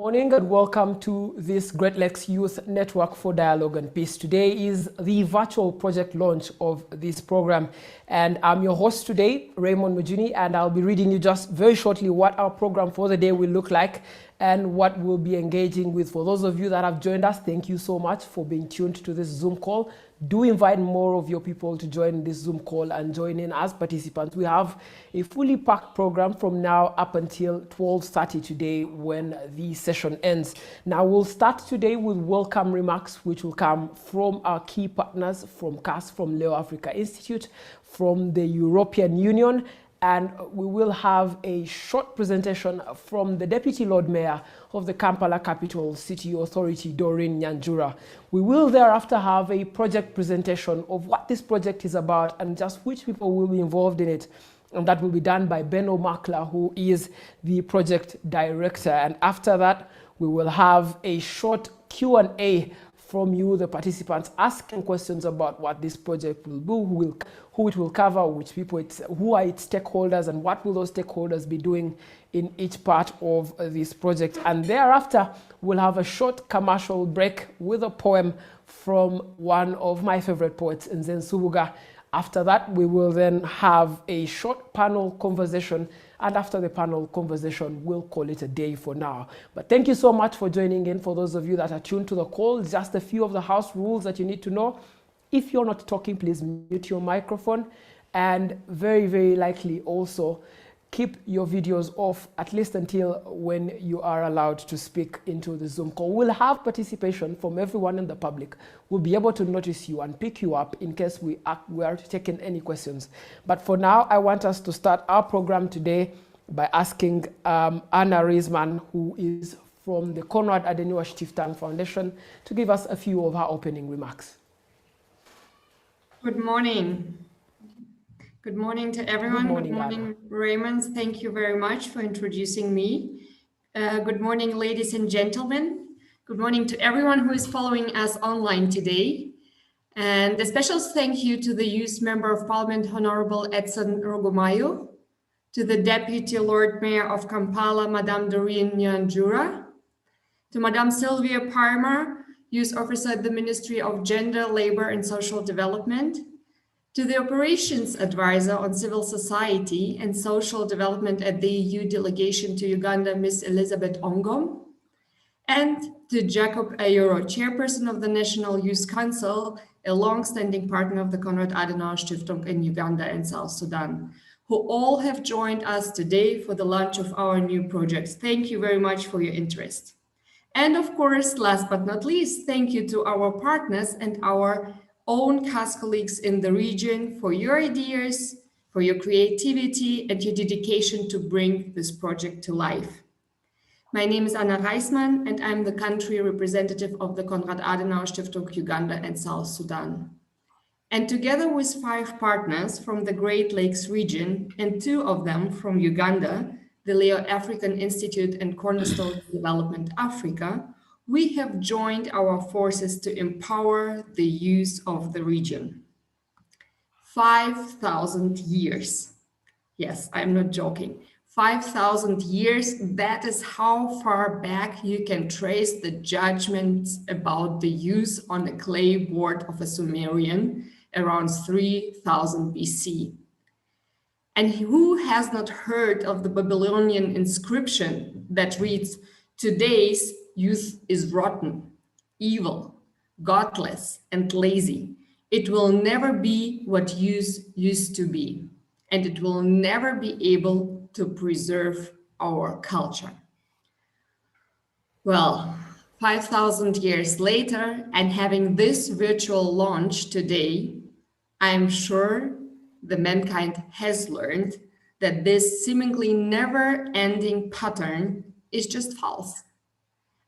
Morning and welcome to this Great Lakes Youth Network for Dialogue and Peace. Today is the virtual project launch of this program, and I'm your host today, Raymond Mujuni, and I'll be reading you just very shortly what our program for the day will look like and what we'll be engaging with. For those of you that have joined us, thank you so much for being tuned to this Zoom call. Do invite more of your people to join this Zoom call and join in as participants. We have a fully packed program from now up until 12:30 today when the session ends. Now we'll start today with welcome remarks, which will come from our key partners from CAS, from Leo Africa Institute, from the European Union, and we will have a short presentation from the Deputy Lord Mayor of the Kampala Capital City Authority, Doreen Nyanjura. We will thereafter have a project presentation of what this project is about and just which people will be involved in it. And that will be done by Benno Makla, who is the project director. And after that, we will have a short Q&A from you, the participants, asking questions about what this project will do, who it will cover, which people, who are its stakeholders, and what will those stakeholders be doing in each part of this project. And thereafter, we'll have a short commercial break with a poem from one of my favorite poets, Nzen Subuga. After that, we will then have a short panel conversation, and after the panel conversation, we'll call it a day for now. But thank you so much for joining in. For those of you that are tuned to the call, just a few of the house rules that you need to know. If you're not talking, please mute your microphone, and very, very likely also keep your videos off at least until when you are allowed to speak into the Zoom call. We'll have participation from everyone in the public. We'll be able to notice you and pick you up in case we are taking any questions. But for now, I want us to start our program today by asking Anna Reisman, who is from the Konrad Adenauer Stiftung Foundation, to give us a few of her opening remarks. Good morning. Good morning to everyone. Good morning, Raymond. Thank you very much for introducing me. Good morning, ladies and gentlemen. Good morning to everyone who is following us online today. And a special thank you to the Youth Member of Parliament, Honorable Edson Rogomayo, to the Deputy Lord Mayor of Kampala, Madame Doreen Nyanjura, to Madame Sylvia Parmer, Youth Officer at the Ministry of Gender, Labour and Social Development, to the Operations Advisor on Civil Society and Social Development at the EU Delegation to Uganda, Ms. Elizabeth Ongom, and to Jacob Ayoro, Chairperson of the National Youth Council, a long-standing partner of the Konrad Adenauer Stiftung in Uganda and South Sudan, who all have joined us today for the launch of our new projects. Thank you very much for your interest. And of course, last but not least, thank you to our partners and our own CAS colleagues in the region for your ideas, for your creativity and your dedication to bring this project to life. My name is Anna Reisman and I'm the country representative of the Konrad Adenauer Stiftung Uganda and South Sudan. And together with 5 partners from the Great Lakes region and 2 of them from Uganda, the Leo African Institute and Cornerstone Development Africa, we have joined our forces to empower the youth of the region. 5,000 years. Yes, I'm not joking. 5,000 years, that is how far back you can trace the judgments about the youth on a clay board of a Sumerian around 3000 BC. And who has not heard of the Babylonian inscription that reads, "Today's youth is rotten, evil, godless, and lazy. It will never be what youth used to be, and it will never be able to preserve our culture." Well, 5,000 years later, and having this virtual launch today, I'm sure the mankind has learned that this seemingly never-ending pattern is just false.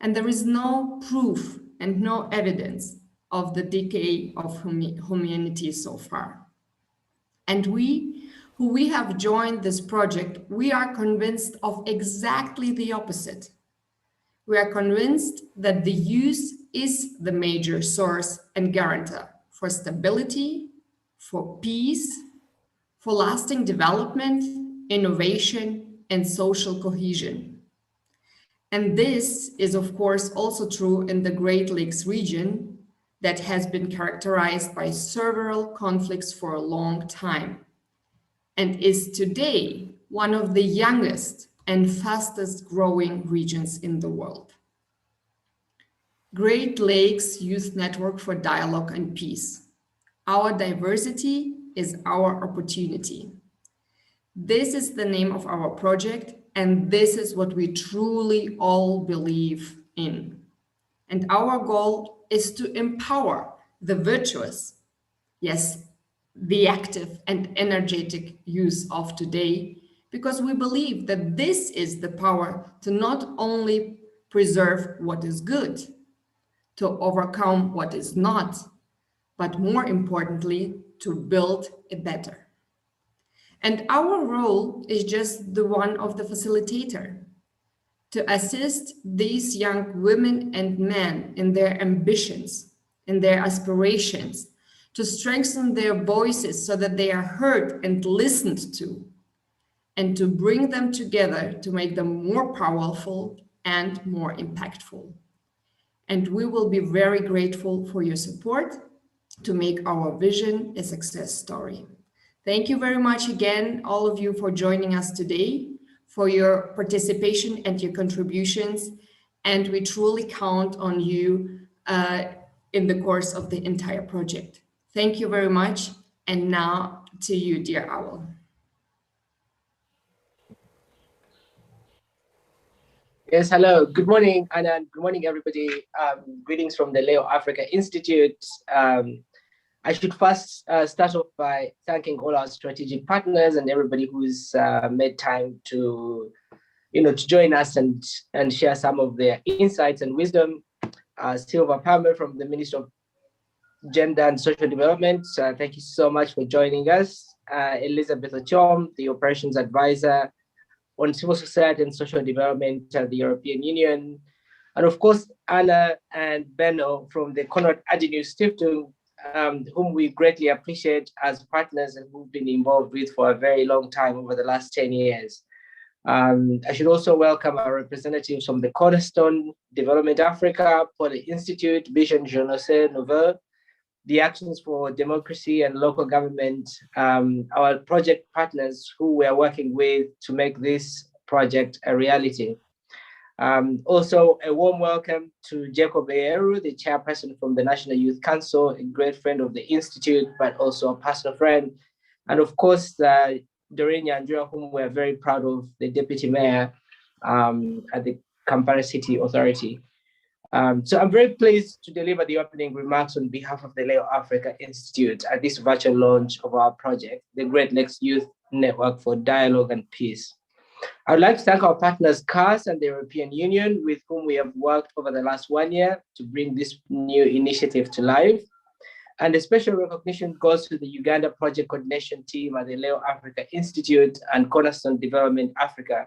And there is no proof and no evidence of the decay of humanity so far. And we, who we have joined this project, we are convinced of exactly the opposite. We are convinced that the youth is the major source and guarantor for stability, for peace, for lasting development, innovation, and social cohesion. And this is, of course, also true in the Great Lakes region that has been characterized by several conflicts for a long time and is today one of the youngest and fastest growing regions in the world. Great Lakes Youth Network for Dialogue and Peace. Our diversity is our opportunity. This is the name of our project, and this is what we truly all believe in. And our goal is to empower the virtuous, yes, the active and energetic youth of today, because we believe that this is the power to not only preserve what is good, to overcome what is not, but more importantly, to build a better. And our role is just the one of the facilitator, to assist these young women and men in their ambitions, in their aspirations, to strengthen their voices so that they are heard and listened to, and to bring them together to make them more powerful and more impactful. And we will be very grateful for your support to make our vision a success story. Thank you very much again, all of you, for joining us today, for your participation and your contributions. And we truly count on you in the course of the entire project. Thank you very much. And now to you, dear Owl. Yes, hello. Good morning, Anna. Good morning, everybody. Greetings from the Leo Africa Institute. I should first start off by thanking all our strategic partners and everybody who's made time to, to join us and share some of their insights and wisdom. Silva Palmer from the Ministry of Gender and Social Development. Thank you so much for joining us. Elizabeth Ochom, the Operations Advisor on Civil Society and Social Development at the European Union. And of course, Anna and Benno from the Konrad Adenauer Stiftung, whom we greatly appreciate as partners and who've been involved with for a very long time over the last 10 years. I should also welcome our representatives from the Cornerstone Development Africa, Poly Institute, Vision Jeunesse Nouvelle, the Actions for Democracy and Local Government, our project partners who we are working with to make this project a reality. Also, a warm welcome to Jacob Eyeru, the chairperson from the National Youth Council, a great friend of the Institute, but also a personal friend. And of course, Doreen Andrea, whom we're very proud of, the deputy mayor at the Kampala City Authority. So I'm very pleased to deliver the opening remarks on behalf of the Leo Africa Institute at this virtual launch of our project, the Great Lakes Youth Network for Dialogue and Peace. I'd like to thank our partners, CAS and the European Union, with whom we have worked over the last 1 year to bring this new initiative to life. And a special recognition goes to the Uganda Project Coordination Team at the Leo Africa Institute and Cornerstone Development Africa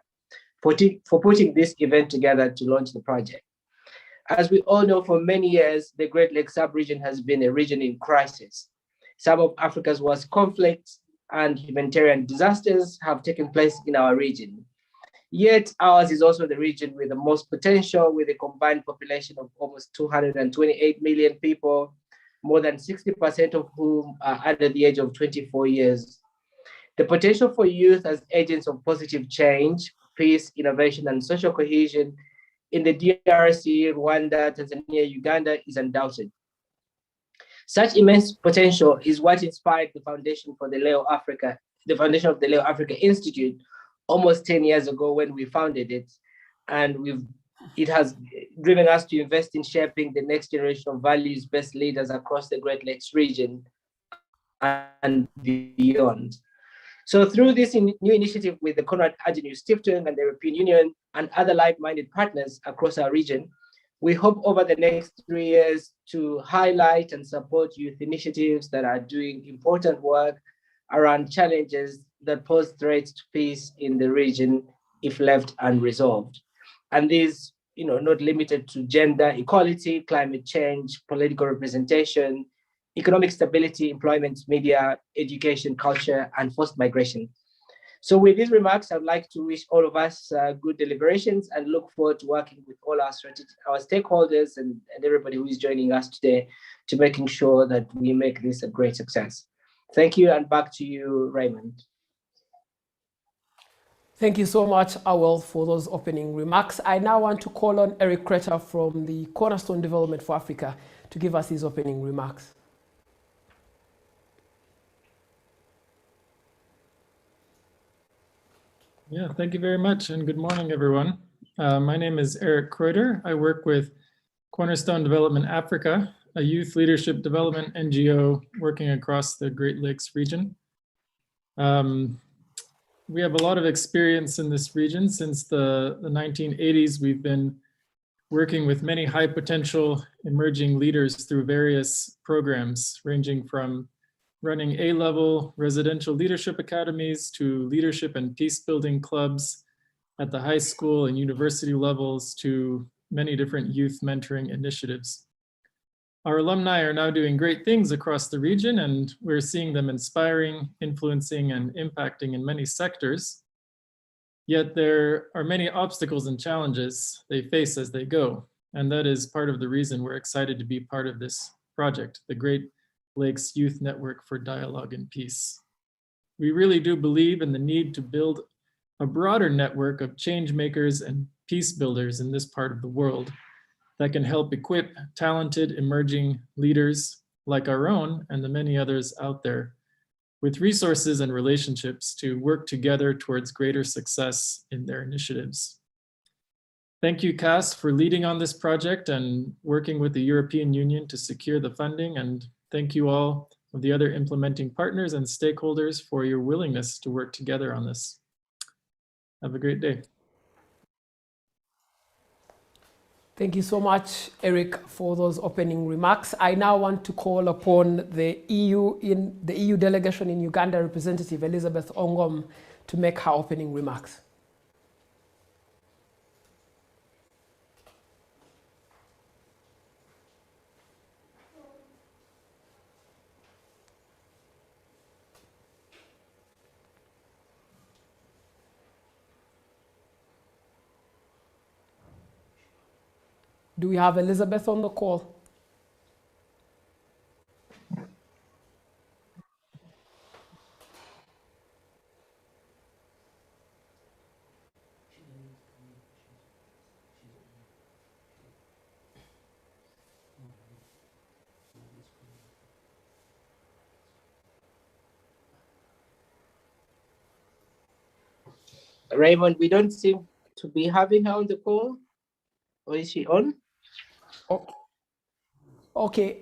for putting this event together to launch the project. As we all know, for many years, the Great Lakes sub-region has been a region in crisis. Some of Africa's worst conflicts and humanitarian disasters have taken place in our region. Yet ours is also the region with the most potential, with a combined population of almost 228 million people, more than 60% of whom are under the age of 24 years. The potential for youth as agents of positive change, peace, innovation, and social cohesion in the DRC, Rwanda, Tanzania, Uganda is undoubted. Such immense potential is what inspired the foundation for the Leo Africa, the foundation of the Leo Africa Institute almost 10 years ago when we founded it. And it has driven us to invest in shaping the next generation of values-based leaders across the Great Lakes region and beyond. So through this new initiative with the Konrad Adenauer Stiftung and the European Union and other like-minded partners across our region, we hope over the next 3 years to highlight and support youth initiatives that are doing important work around challenges that pose threats to peace in the region if left unresolved. And these, not limited to gender equality, climate change, political representation, economic stability, employment, media, education, culture, and forced migration. So with these remarks, I'd like to wish all of us good deliberations and look forward to working with all our stakeholders and everybody who is joining us today to making sure that we make this a great success. Thank you, and back to you, Raymond. Thank you so much, Awel, for those opening remarks. I now want to call on Eric Kreter from the Cornerstone Development for Africa to give us his opening remarks. Yeah, thank you very much, and good morning, everyone. My name is Eric Kreuter. I work with Cornerstone Development Africa, a youth leadership development NGO working across the Great Lakes region. We have a lot of experience in this region. Since the 1980s, we've been working with many high potential emerging leaders through various programs, ranging from running A-level residential leadership academies to leadership and peace building clubs at the high school and university levels to many different youth mentoring initiatives. Our alumni are now doing great things across the region, and we're seeing them inspiring, influencing, and impacting in many sectors. Yet there are many obstacles and challenges they face as they go, and that is part of the reason we're excited to be part of this project, the Great Lakes Youth Network for Dialogue and Peace. We really do believe in the need to build a broader network of change makers and peace builders in this part of the world that can help equip talented emerging leaders like our own and the many others out there with resources and relationships to work together towards greater success in their initiatives. Thank you, CAS, for leading on this project and working with the European Union to secure the funding, and thank you all of the other implementing partners and stakeholders for your willingness to work together on this. Have a great day. Thank you so much, Eric, for those opening remarks. I now want to call upon the EU delegation in Uganda, Representative Elizabeth Ongom, to make her opening remarks. Do we have Elizabeth on the call? Raymond, we don't seem to be having her on the call. Or is she on? Okay,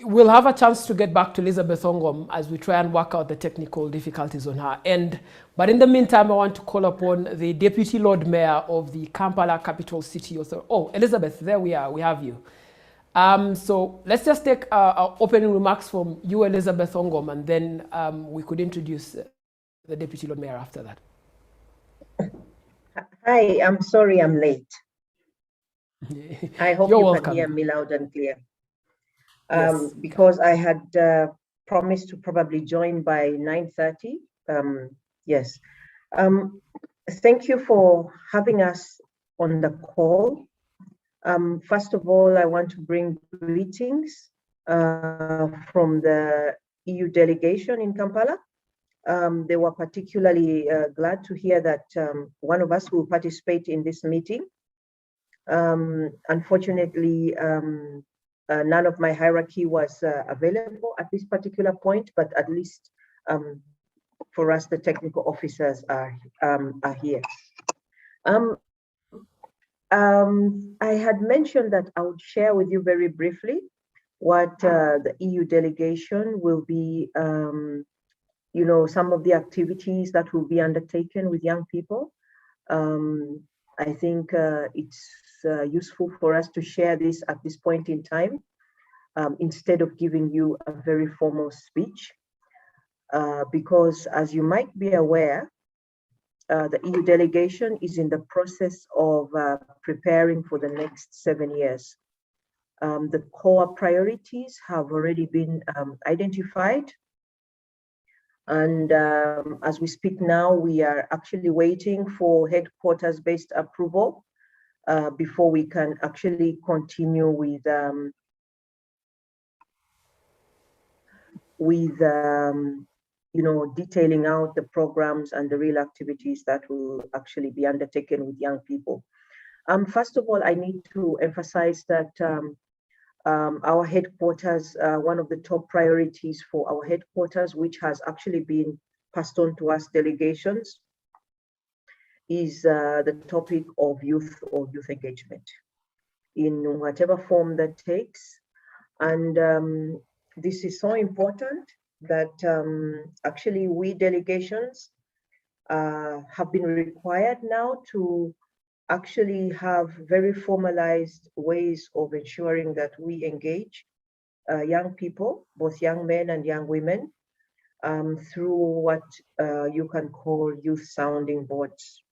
we'll have a chance to get back to Elizabeth Ongom as we try and work out the technical difficulties on her end. But in the meantime, I want to call upon the Deputy Lord Mayor of the Kampala Capital City Authority. Oh, Elizabeth, there we are, we have you. So let's just take our opening remarks from you, Elizabeth Ongom, and then we could introduce the Deputy Lord Mayor after that. Hi, I'm sorry I'm late. I hope You're you welcome. can hear me loud and clear. Yes. Because I had promised to probably join by 9:30. Yes. Thank you for having us on the call. First of all, I want to bring greetings from the EU delegation in Kampala. They were particularly glad to hear that one of us will participate in this meeting. Unfortunately, none of my hierarchy was available at this particular point, but at least for us, the technical officers are here. I had mentioned that I would share with you very briefly what the EU delegation will be, you know, some of the activities that will be undertaken with young people. I think it's useful for us to share this at this point in time, instead of giving you a very formal speech, because as you might be aware, the EU delegation is in the process of preparing for the next 7 years. The core priorities have already been identified. And as we speak now, we are actually waiting for headquarters-based approval before we can actually continue with detailing out the programs and the real activities that will actually be undertaken with young people. First of all, I need to emphasize that our headquarters, one of the top priorities for our headquarters, which has actually been passed on to us delegations, is the topic of youth or youth engagement in whatever form that takes. And this is so important that actually we delegations have been required now to actually have very formalized ways of ensuring that we engage young people, both young men and young women, through what you can call youth sounding boards,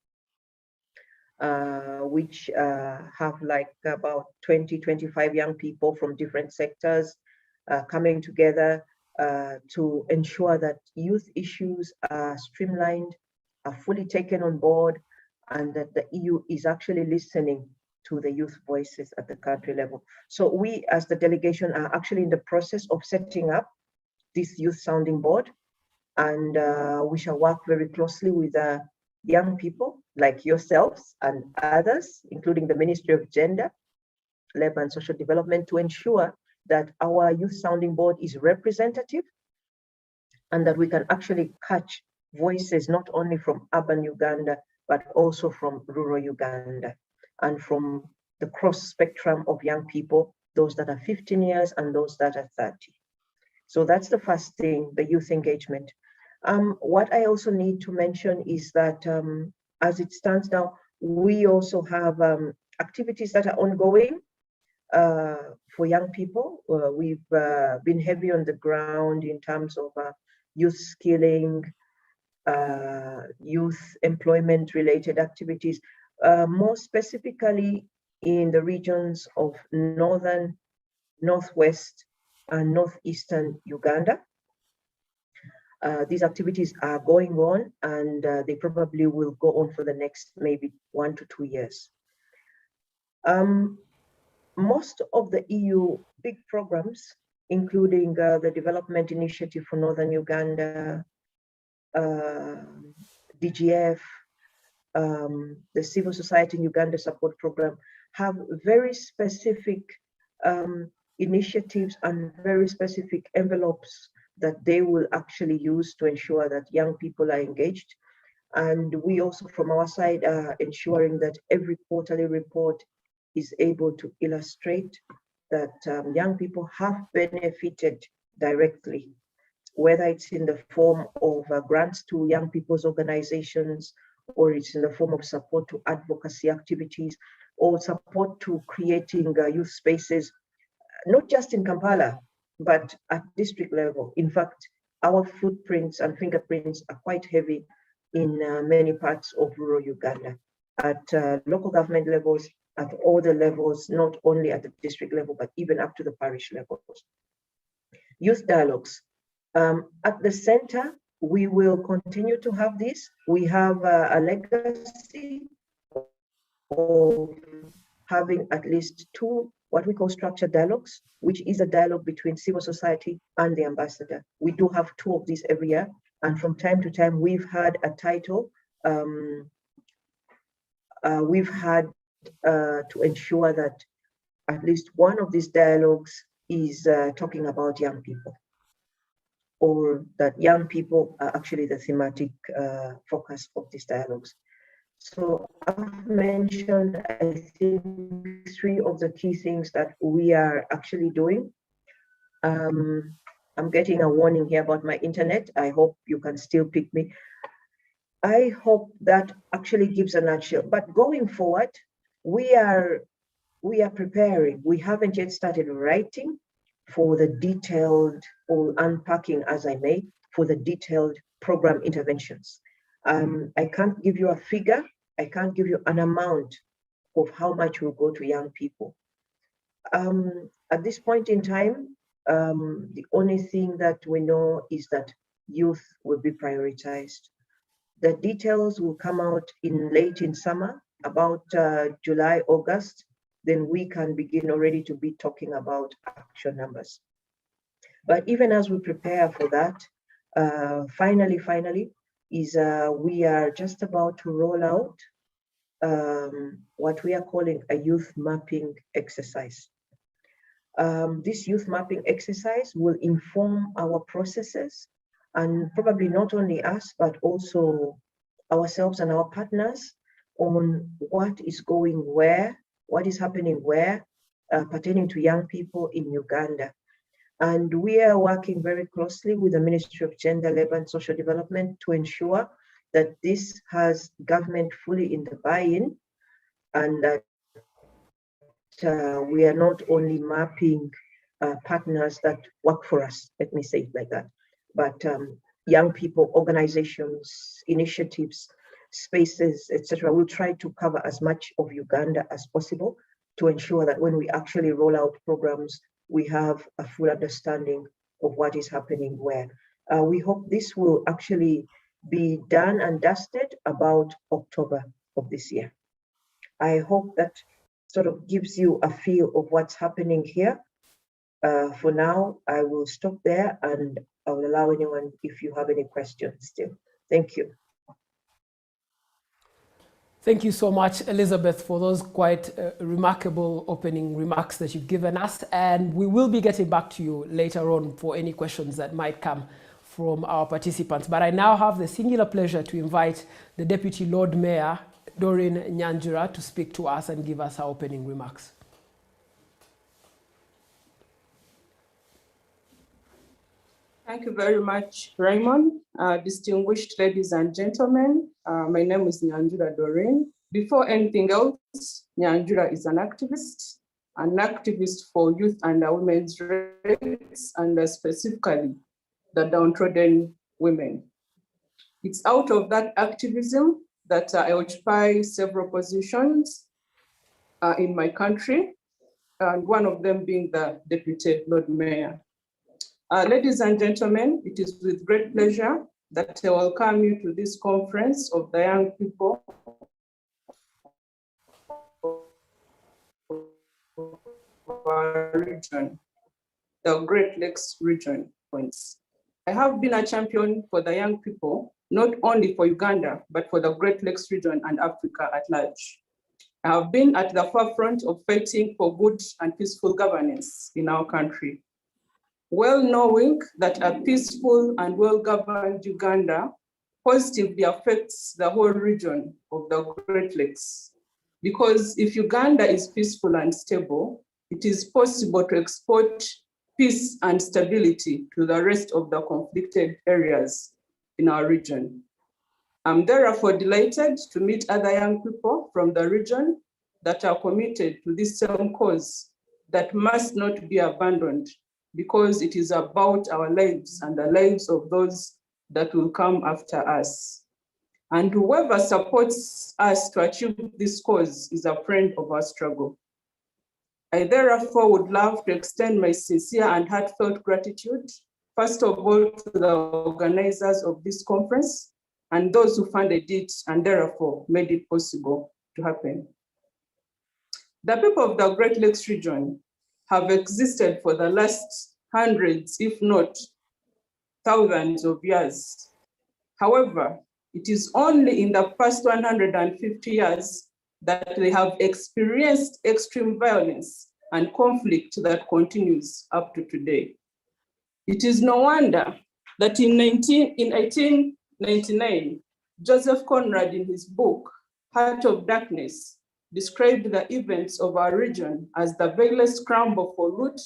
which have like about 20, 25 young people from different sectors coming together to ensure that youth issues are streamlined, are fully taken on board, and that the EU is actually listening to the youth voices at the country level. So we as the delegation are actually in the process of setting up this youth sounding board, and we shall work very closely with young people like yourselves and others, including the Ministry of Gender, Labour and Social Development, to ensure that our youth sounding board is representative and that we can actually catch voices not only from urban Uganda, but also from rural Uganda and from the cross spectrum of young people, those that are 15 years and those that are 30. So that's the first thing, the youth engagement. What I also need to mention is that as it stands now, we also have activities that are ongoing for young people. We've been heavy on the ground in terms of youth skilling, youth employment related activities, more specifically in the regions of northern, northwest, and northeastern Uganda. These activities are going on, and they probably will go on for the next maybe 1 to 2 years. Most of the EU big programs, including the Development Initiative for Northern Uganda, DGF, the Civil Society in Uganda Support Program, have very specific initiatives and very specific envelopes that they will actually use to ensure that young people are engaged. And we also, from our side, are ensuring that every quarterly report is able to illustrate that young people have benefited directly, whether it's in the form of grants to young people's organizations, or it's in the form of support to advocacy activities, or support to creating youth spaces, not just in Kampala, but at district level. In fact, our footprints and fingerprints are quite heavy in many parts of rural Uganda, at local government levels, at all the levels, not only at the district level, but even up to the parish levels. Youth dialogues. At the center, we will continue to have this. We have a legacy of having at least 2 what we call structured dialogues, which is a dialogue between civil society and the ambassador. We do have 2 of these every year, and from time to time we've had a title. We've had to ensure that at least one of these dialogues is talking about young people, or that young people are actually the thematic focus of these dialogues. So I've mentioned, I think, 3 of the key things that we are actually doing. I'm getting a warning here about my internet. I hope you can still pick me. I hope that actually gives a nutshell. But going forward, we are preparing. We haven't yet started writing for the detailed, or unpacking, as I may, for the detailed program interventions. I can't give you a figure. I can't give you an amount of how much will go to young people. At this point in time, the only thing that we know is that youth will be prioritized. The details will come out late in summer, about July, August. Then we can begin already to be talking about action numbers. But even as we prepare for that, finally, is we are just about to roll out what we are calling a youth mapping exercise. This youth mapping exercise will inform our processes, and probably not only us, but also ourselves and our partners on what is going where, what is happening where, pertaining to young people in Uganda. And we are working very closely with the Ministry of Gender, Labour and Social Development to ensure that this has government fully in the buy-in, and that we are not only mapping partners that work for us, let me say it like that, but young people, organizations, initiatives, spaces, etc. We'll try to cover as much of Uganda as possible to ensure that when we actually roll out programs, we have a full understanding of what is happening where. We hope this will actually be done and dusted about October of this year. I hope that sort of gives you a feel of what's happening here. For now, I will stop there and I'll allow anyone if you have any questions still. Thank you. Thank you so much, Elizabeth, for those quite remarkable opening remarks that you've given us. And we will be getting back to you later on for any questions that might come from our participants. But I now have the singular pleasure to invite the Deputy Lord Mayor, Doreen Nyanjura, to speak to us and give us her opening remarks. Thank you very much, Raymond. Distinguished ladies and gentlemen, my name is Nyanjura Doreen. Before anything else, Nyanjura is an activist for youth and women's rights, and specifically the downtrodden women. It's out of that activism that I occupy several positions in my country, and one of them being the Deputy Lord Mayor. Ladies and gentlemen, it is with great pleasure that I welcome you to this conference of the young people of our region, the Great Lakes region. I have been a champion for the young people, not only for Uganda, but for the Great Lakes region and Africa at large. I have been at the forefront of fighting for good and peaceful governance in our country, well knowing that a peaceful and well-governed Uganda positively affects the whole region of the Great Lakes. Because if Uganda is peaceful and stable, it is possible to export peace and stability to the rest of the conflicted areas in our region. I'm therefore delighted to meet other young people from the region that are committed to this same cause that must not be abandoned, because it is about our lives and the lives of those that will come after us. And whoever supports us to achieve this cause is a friend of our struggle. I therefore would love to extend my sincere and heartfelt gratitude, first of all, to the organizers of this conference and those who funded it and therefore made it possible to happen. The people of the Great Lakes region have existed for the last hundreds, if not thousands of years. However, it is only in the past 150 years that they have experienced extreme violence and conflict that continues up to today. It is no wonder that in 1899, Joseph Conrad, in his book, Heart of Darkness, described the events of our region as the vilest scramble for loot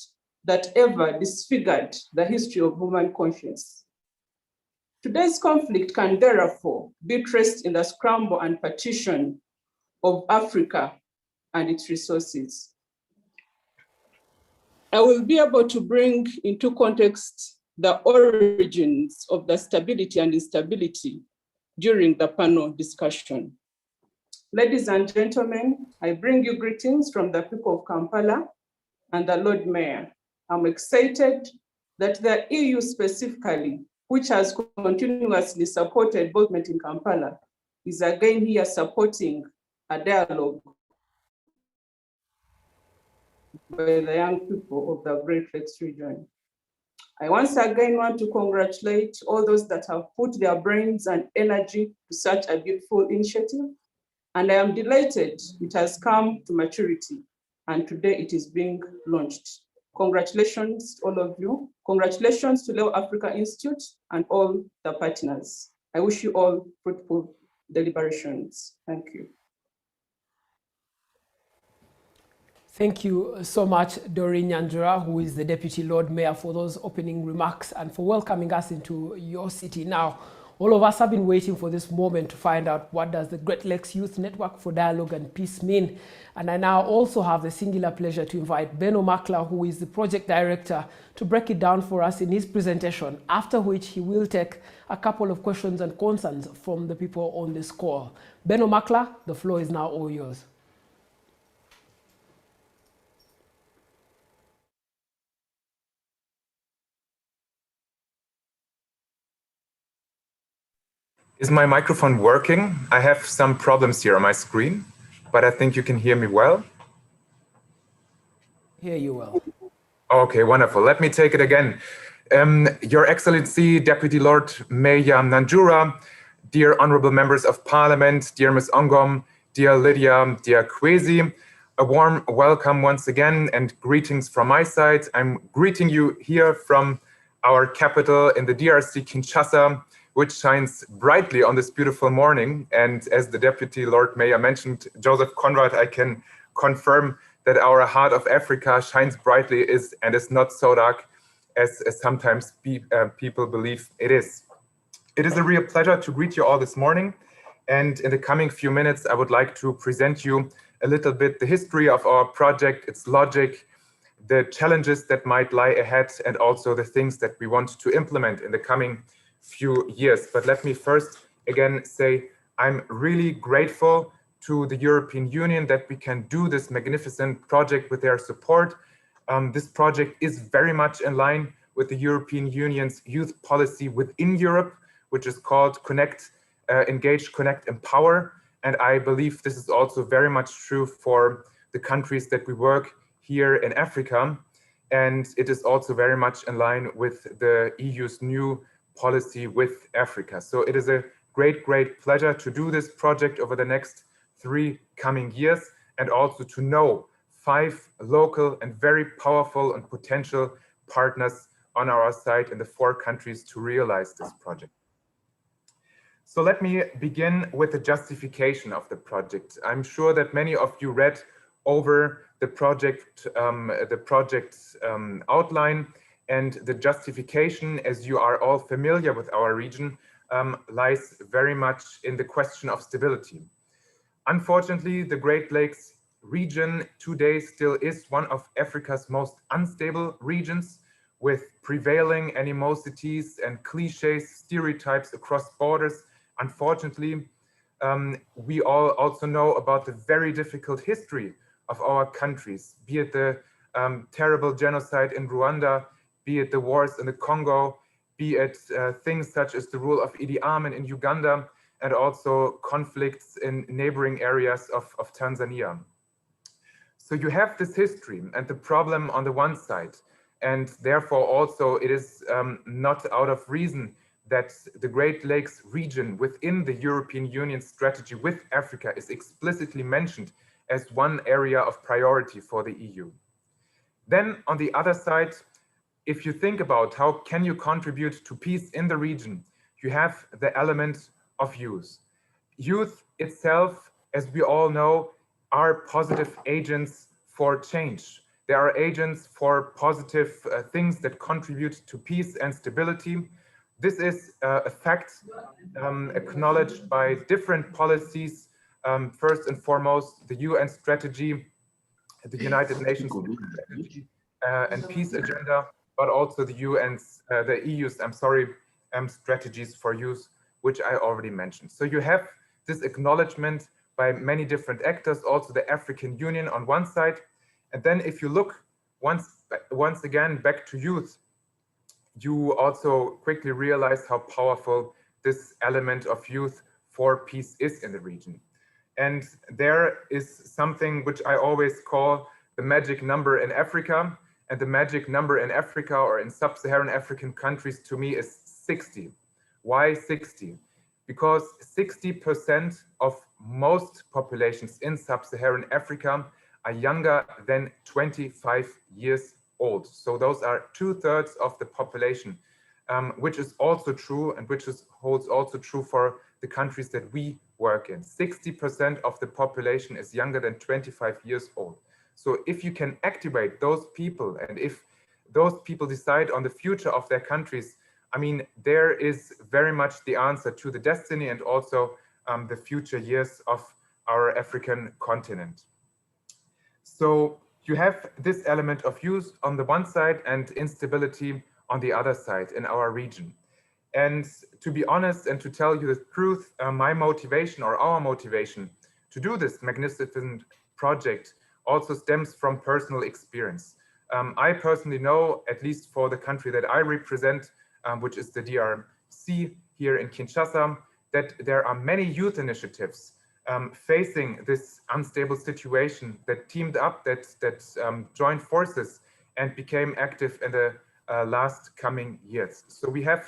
that ever disfigured the history of human conscience. Today's conflict can therefore be traced in the scramble and partition of Africa and its resources. I will be able to bring into context the origins of the stability and instability during the panel discussion. Ladies and gentlemen, I bring you greetings from the people of Kampala and the Lord Mayor. I'm excited that the EU specifically which has continuously supported development in Kampala, is again here supporting a dialogue with the young people of the Great Lakes region. I once again want to congratulate all those that have put their brains and energy to such a beautiful initiative. And I am delighted it has come to maturity and today it is being launched. Congratulations, all of you. Congratulations to Leo Africa Institute and all the partners. I wish you all fruitful deliberations. Thank you. Thank you so much, Doreen Nyanjura, who is the Deputy Lord Mayor, for those opening remarks and for welcoming us into your city. Now, all of us have been waiting for this moment to find out what does the Great Lakes Youth Network for Dialogue and Peace mean. And I now also have the singular pleasure to invite Benno Makla, who is the project director, to break it down for us in his presentation, after which he will take a couple of questions and concerns from the people on this call. Benno Makla, the floor is now all yours. Is my microphone working? I have some problems here on my screen, but I think you can hear me well. Hear you well. Okay, wonderful. Let me take it again. Your Excellency, Deputy Lord Mayor Nyanjura, dear honorable members of Parliament, dear Ms. Ongom, dear Lydia, dear Kwesi, a warm welcome once again and greetings from my side. I'm greeting you here from our capital in the DRC, Kinshasa, which shines brightly on this beautiful morning. And as the Deputy Lord Mayor mentioned, Joseph Conrad, I can confirm that our heart of Africa shines brightly and is not so dark as sometimes people believe it is. It is a real pleasure to greet you all this morning. And in the coming few minutes, I would like to present you a little bit the history of our project, its logic, the challenges that might lie ahead, and also the things that we want to implement in the coming few years. But let me first again say I'm really grateful to the European Union that we can do this magnificent project with their support. This project is very much in line with the European Union's youth policy within Europe, which is called Connect, Engage, Connect, Empower. And I believe this is also very much true for the countries that we work here in Africa. And it is also very much in line with the EU's new policy with Africa. So it is a great pleasure to do this project over the next 3 coming years, and also to know 5 local and very powerful and potential partners on our side in the 4 countries to realize this project. So let me begin with the justification of the project. I'm sure that many of you read over the project outline, and the justification, as you are all familiar with our region, lies very much in the question of stability. Unfortunately, the Great Lakes region today still is one of Africa's most unstable regions, with prevailing animosities and cliches, stereotypes across borders. Unfortunately, we all also know about the very difficult history of our countries, be it the terrible genocide in Rwanda, be it the wars in the Congo, be it things such as the rule of Idi Amin in Uganda, and also conflicts in neighboring areas of Tanzania. So you have this history and the problem on the one side, and therefore also it is not out of reason that the Great Lakes region within the European Union strategy with Africa is explicitly mentioned as one area of priority for the EU. Then on the other side, if you think about how can you contribute to peace in the region, you have the element of youth. Youth itself, as we all know, are positive agents for change. They are agents for positive things that contribute to peace and stability. This is a fact acknowledged by different policies. First and foremost, the UN strategy, the United Nations and peace agenda, but also the EU's, strategies for youth, which I already mentioned. So you have this acknowledgement by many different actors, also the African Union on one side. And then if you look once again back to youth, you also quickly realize how powerful this element of youth for peace is in the region. And there is something which I always call the magic number in Africa. And the magic number in Africa or in sub-Saharan African countries to me is 60. Why 60? Because 60% of most populations in sub-Saharan Africa are younger than 25 years old. So those are 2/3 of the population, which is also true and which holds also true for the countries that we work in. 60% of the population is younger than 25 years old. So if you can activate those people and if those people decide on the future of their countries, I mean, there is very much the answer to the destiny and also the future years of our African continent. So you have this element of youth on the one side and instability on the other side in our region. And to be honest and to tell you the truth, my motivation or our motivation to do this magnificent project also stems from personal experience. I personally know, at least for the country that I represent, which is the DRC here in Kinshasa, that there are many youth initiatives facing this unstable situation that teamed up, that joined forces and became active in the last coming years. So we have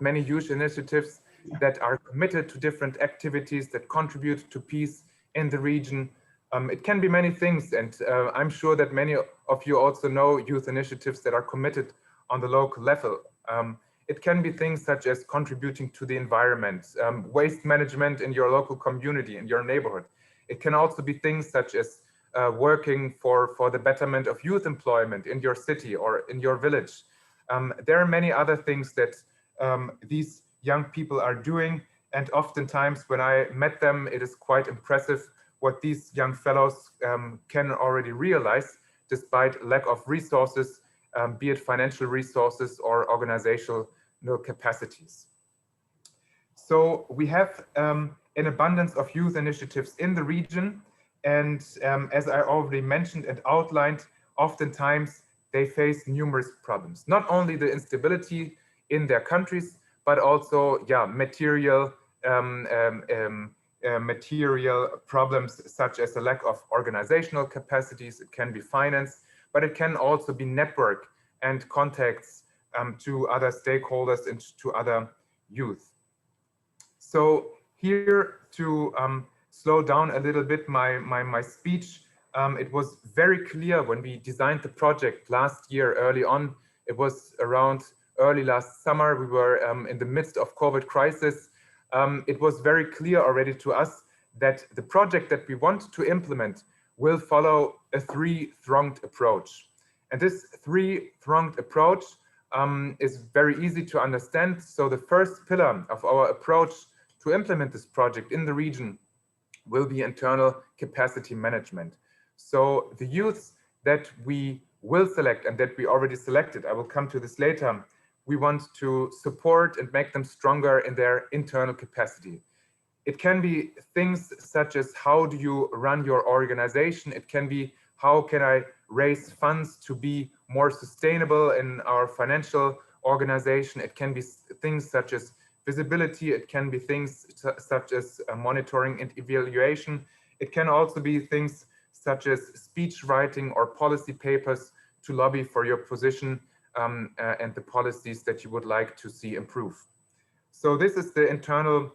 many youth initiatives that are committed to different activities that contribute to peace in the region. It can be many things, and I'm sure that many of you also know youth initiatives that are committed on the local level. It can be things such as contributing to the environment, waste management in your local community, in your neighborhood. It can also be things such as working for the betterment of youth employment in your city or in your village. There are many other things that these young people are doing, and oftentimes when I met them, it is quite impressive what these young fellows can already realize despite lack of resources, be it financial resources or organizational capacities. So we have an abundance of youth initiatives in the region, and as I already mentioned and outlined, oftentimes they face numerous problems. Not only the instability in their countries, but also material problems such as a lack of organizational capacities. It can be finance, but it can also be network and contacts to other stakeholders and to other youth. So here to slow down a little bit my speech, it was very clear when we designed the project last year early on. It was around early last summer. We were in the midst of COVID crisis. It was very clear already to us that the project that we want to implement will follow a three-pronged approach. And this three-pronged approach is very easy to understand. So the first pillar of our approach to implement this project in the region will be internal capacity management. So the youths that we will select and that we already selected, I will come to this later, we want to support and make them stronger in their internal capacity. It can be things such as how do you run your organization? It can be how can I raise funds to be more sustainable in our financial organization? It can be things such as visibility. It can be things such as monitoring and evaluation. It can also be things such as speech writing or policy papers to lobby for your position and the policies that you would like to see improve. So this is the internal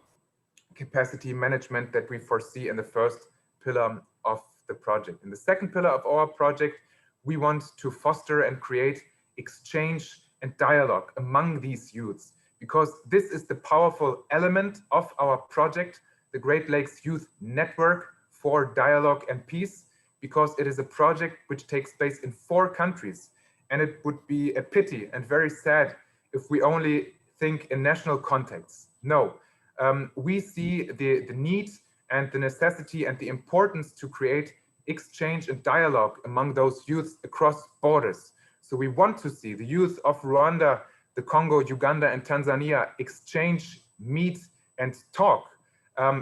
capacity management that we foresee in the first pillar of the project. In the second pillar of our project, we want to foster and create exchange and dialogue among these youths, because this is the powerful element of our project, the Great Lakes Youth Network for Dialogue and Peace, because it is a project which takes place in 4 countries. And it would be a pity and very sad if we only think in national contexts. No, we see the need and the necessity and the importance to create exchange and dialogue among those youths across borders. So we want to see the youth of Rwanda, the Congo, Uganda, and Tanzania exchange, meet, and talk.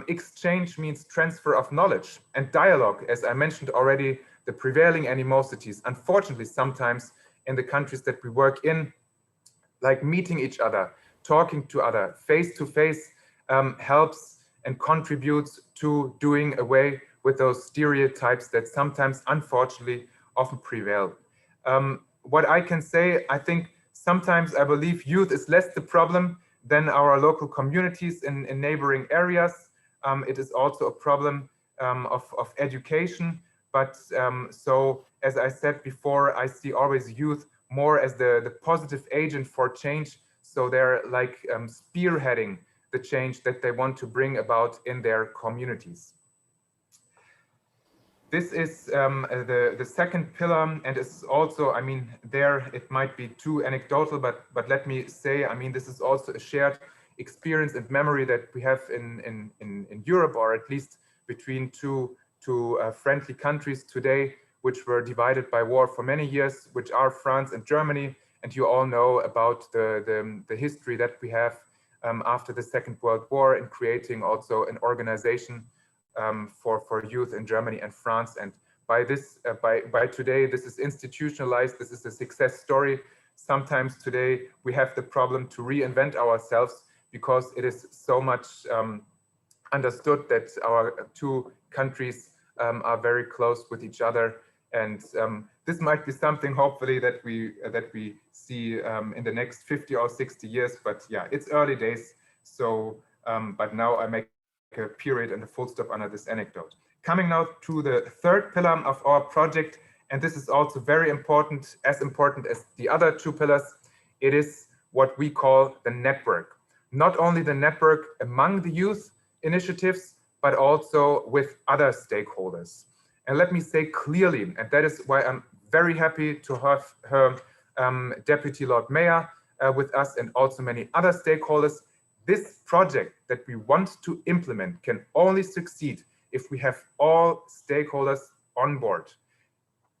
Exchange means transfer of knowledge, and dialogue, as I mentioned already, the prevailing animosities, unfortunately, sometimes in the countries that we work in, like meeting each other, talking to other face to face, helps and contributes to doing away with those stereotypes that sometimes, unfortunately, often prevail. What I can say, I think sometimes I believe youth is less the problem than our local communities in neighboring areas. It is also a problem of education. But so, as I said before, I see always youth more as the positive agent for change. So they're like spearheading the change that they want to bring about in their communities. This is the second pillar, and it's also, I mean, there it might be too anecdotal, but let me say, I mean, this is also a shared experience and memory that we have in Europe, or at least between two friendly countries today, which were divided by war for many years, which are France and Germany. And you all know about the history that we have after the Second World War in creating also an organization for youth in Germany and France. And by this, by today, this is institutionalized. This is a success story. Sometimes today we have the problem to reinvent ourselves because it is so much understood that our two countries are very close with each other. And this might be something, hopefully, that we see in the next 50 or 60 years. But yeah, it's early days. So, but now I make a period and a full stop under this anecdote. Coming now to the third pillar of our project, and this is also very important as the other two pillars. It is what we call the network. Not only the network among the youth initiatives, but also with other stakeholders. And let me say clearly, and that is why I'm very happy to have her Deputy Lord Mayor with us and also many other stakeholders. This project that we want to implement can only succeed if we have all stakeholders on board.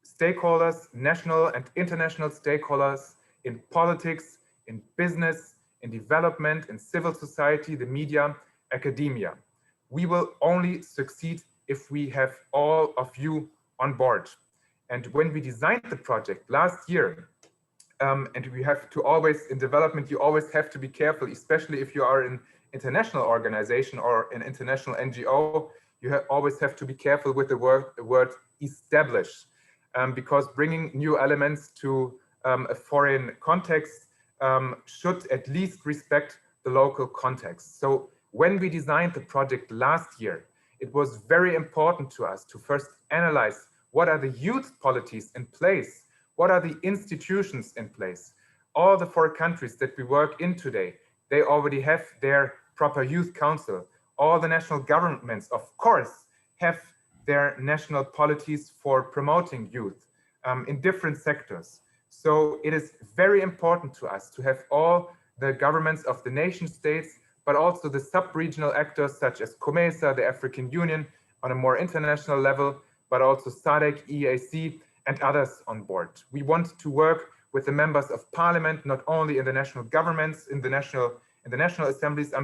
Stakeholders, national and international stakeholders in politics, in business, in development, in civil society, the media, academia. We will only succeed if we have all of you on board. And when we designed the project last year, and we have to always, in development, you always have to be careful, especially if you are an international organization or an international NGO, you always have to be careful with the word establish, because bringing new elements to a foreign context should at least respect the local context. So when we designed the project last year, it was very important to us to first analyze what are the youth policies in place, what are the institutions in place. All the 4 countries that we work in today, they already have their proper youth council. All the national governments, of course, have their national policies for promoting youth in different sectors. So it is very important to us to have all the governments of the nation states, but also the sub-regional actors such as COMESA, the African Union, on a more international level, but also SADC, EAC, and others on board. We want to work with the members of parliament, not only in the national governments, in the national assemblies,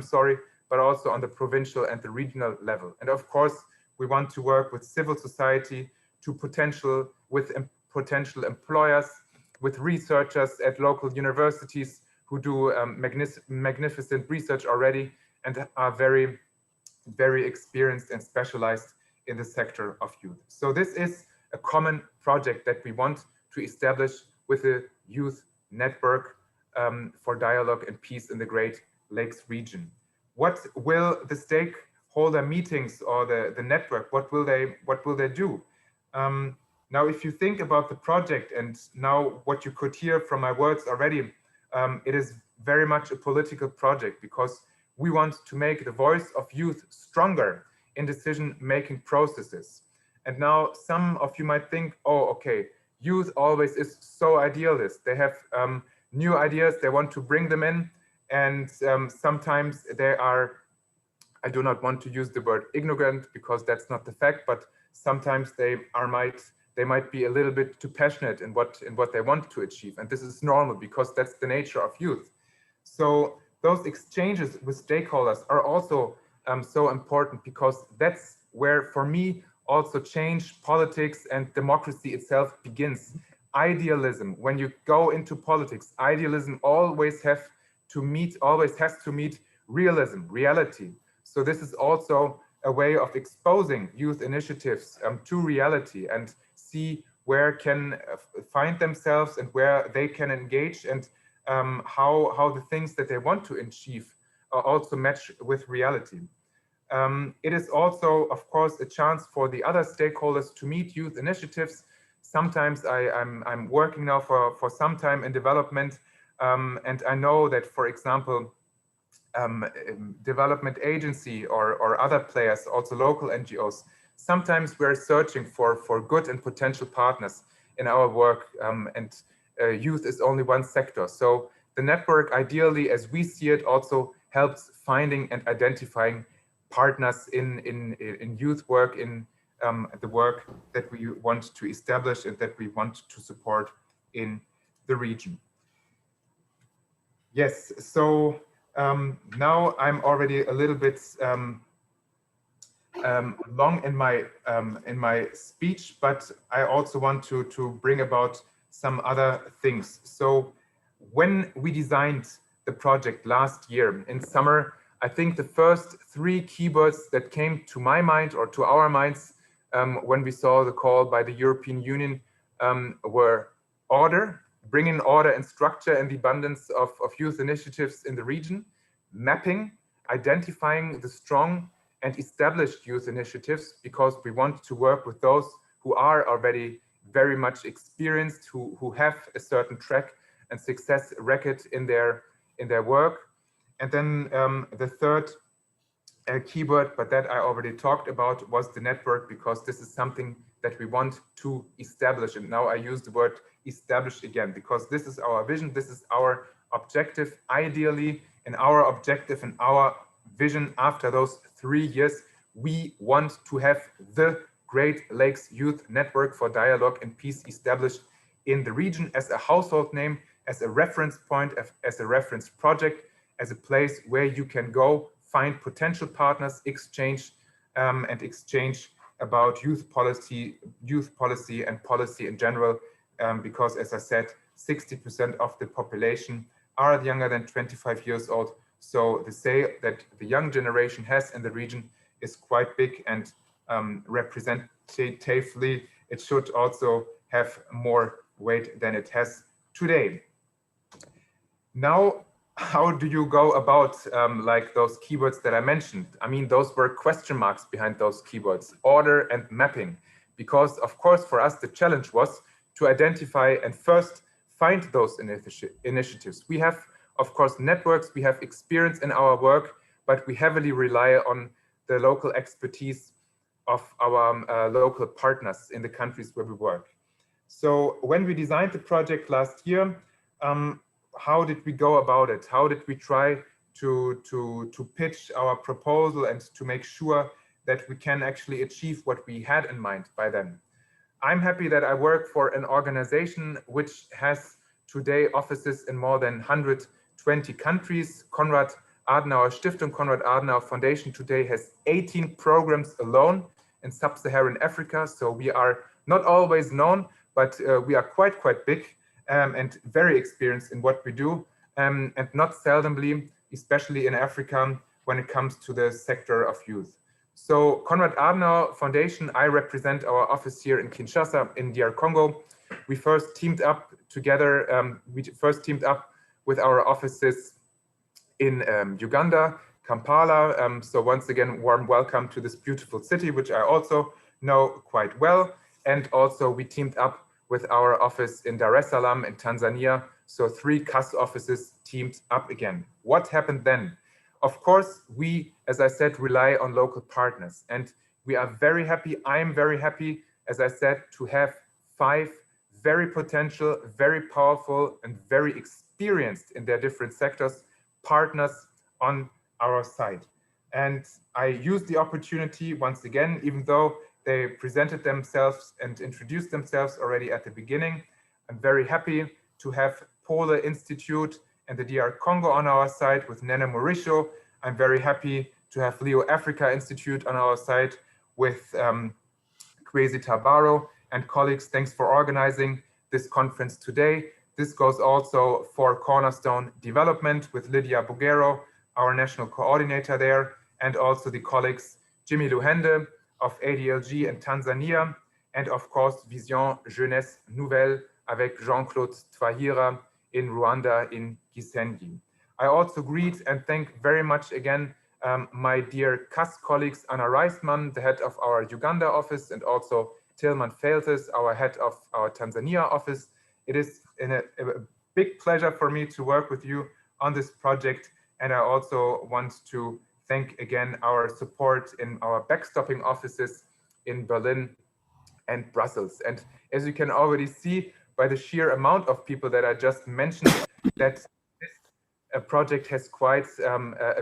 but also on the provincial and the regional level. And of course, we want to work with civil society, with potential employers, with researchers at local universities who do magnificent research already and are very, very experienced and specialized in the sector of youth. So this is a common project that we want to establish with the Youth Network for Dialogue and Peace in the Great Lakes region. What will the stakeholder meetings or the network, what will they do? Now, if you think about the project and now what you could hear from my words already, it is very much a political project because we want to make the voice of youth stronger in decision-making processes. And now some of you might think, oh, okay, youth always is so idealist. They have new ideas, they want to bring them in. And sometimes they are, I do not want to use the word ignorant because that's not the fact, but sometimes they might be a little bit too passionate in what they want to achieve. And this is normal because that's the nature of youth. So those exchanges with stakeholders are also so important because that's where, for me, also change, politics, and democracy itself begins. idealism. When you go into politics, idealism always has to meet realism, reality. So this is also a way of exposing youth initiatives to reality and see where can find themselves and where they can engage, and how the things that they want to achieve also match with reality. It is also, of course, a chance for the other stakeholders to meet youth initiatives. Sometimes I'm working now for some time in development, and I know that, for example, development agency or other players, also local NGOs, sometimes we're searching for good and potential partners in our work, and youth is only one sector. So the network, ideally, as we see it, also helps finding and identifying partners in youth work, in the work that we want to establish and that we want to support in the region. Yes, so now I'm already a little bit long in my speech, but I also want to bring about some other things. So when we designed the project last year in summer, I think the first 3 keywords that came to my mind or to our minds when we saw the call by the European Union were order, bring in order and structure and the abundance of youth initiatives in the region, mapping, identifying the strong and established youth initiatives, because we want to work with those who are already very much experienced, who have a certain track and success record in their work. And then the third keyword, but that I already talked about, was the network, because this is something that we want to establish. And now I use the word establish again, because this is our vision, this is our objective. Ideally, in our objective and our vision after those 3 years, we want to have the Great Lakes Youth Network for Dialogue and Peace established in the region as a household name, as a reference point, as a reference project, as a place where you can go find potential partners, exchange about youth policy and policy in general, because, as I said, 60% of the population are younger than 25 years old. So the say that the young generation has in the region is quite big, and representatively, it should also have more weight than it has today. Now, how do you go about like those keywords that I mentioned? I mean, those were question marks behind those keywords, order and mapping, because of course for us the challenge was to identify and first find those initiatives. We have, of course, networks, we have experience in our work, but we heavily rely on the local expertise of our local partners in the countries where we work. So when we designed the project last year, how did we go about it? How did we try to pitch our proposal and to make sure that we can actually achieve what we had in mind by then? I'm happy that I work for an organization which has today offices in more than 120 countries. Konrad Adenauer Stiftung, Konrad Adenauer Foundation today has 18 programs alone in sub-Saharan Africa. So we are not always known, but we are quite big. And very experienced in what we do, and not seldomly, especially in Africa, when it comes to the sector of youth. So Konrad Adenauer Foundation, I represent our office here in Kinshasa in DR Congo. We first teamed up together, with our offices in Uganda, Kampala. So once again, warm welcome to this beautiful city, which I also know quite well. And also we teamed up with our office in Dar es Salaam in Tanzania. So 3 CAS offices teamed up again. What happened then? Of course, we, as I said, rely on local partners, and we are very happy. I'm very happy, as I said, to have 5 very potential, very powerful, and very experienced in their different sectors partners on our side. And I use the opportunity once again, even though they presented themselves and introduced themselves already at the beginning. I'm very happy to have Pole Institute and the DR Congo on our side with Nene Mauricio. I'm very happy to have Leo Africa Institute on our side with Kwesi Tabaro and colleagues. Thanks for organizing this conference today. This goes also for Cornerstone Development with Lydia Bugero, our national coordinator there, and also the colleagues Jimmy Luhende of ADLG in Tanzania, and of course Vision Jeunesse Nouvelle avec Jean-Claude Twahira in Rwanda in Gisenyi. I also greet and thank very much again my dear CAS colleagues Anna Reisman, the head of our Uganda office, and also Tilman Feltes, our head of our Tanzania office. It is a big pleasure for me to work with you on this project, and I also want to thank again our support in our backstopping offices in Berlin and Brussels. And as you can already see by the sheer amount of people that I just mentioned, that this project has quite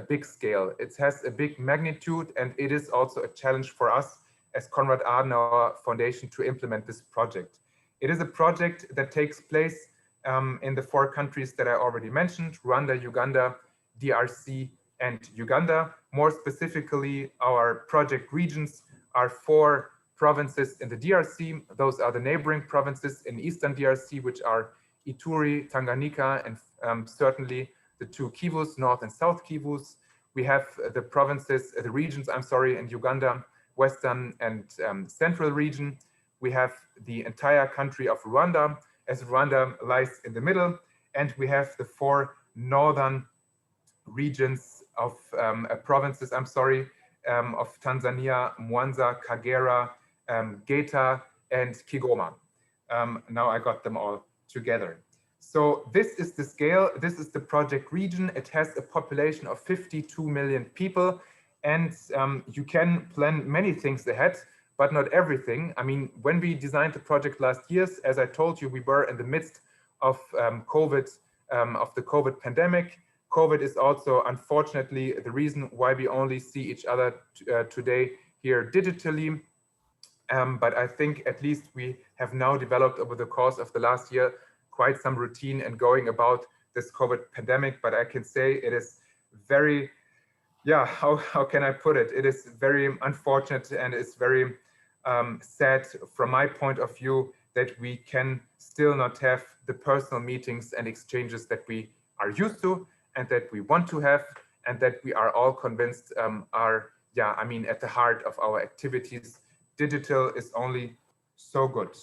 a big scale. It has a big magnitude, and it is also a challenge for us as Konrad Adenauer Foundation to implement this project. It is a project that takes place in the 4 countries that I already mentioned: Rwanda, Uganda, DRC, and Uganda. More specifically, our project regions are 4 provinces in the DRC. Those are the neighboring provinces in Eastern DRC, which are Ituri, Tanganyika, and certainly the 2 Kivus, North and South Kivus. We have the provinces, the regions, I'm sorry, in Uganda, Western and Central region. We have the entire country of Rwanda, as Rwanda lies in the middle, and we have the 4 northern regions of provinces, I'm sorry, of Tanzania: Mwanza, Kagera, Geita, and Kigoma. Now I got them all together. So this is the scale, this is the project region. It has a population of 52 million people, and you can plan many things ahead, but not everything. I mean, when we designed the project last year, as I told you, we were in the midst of the COVID pandemic. COVID is also, unfortunately, the reason why we only see each other today here digitally. But I think at least we have now developed over the course of the last year quite some routine in going about this COVID pandemic. But I can say it is very, yeah, how can I put it? It is very unfortunate, and it's very sad from my point of view that we can still not have the personal meetings and exchanges that we are used to and that we want to have, and that we are all convinced are, yeah, I mean, at the heart of our activities. Digital is only so good.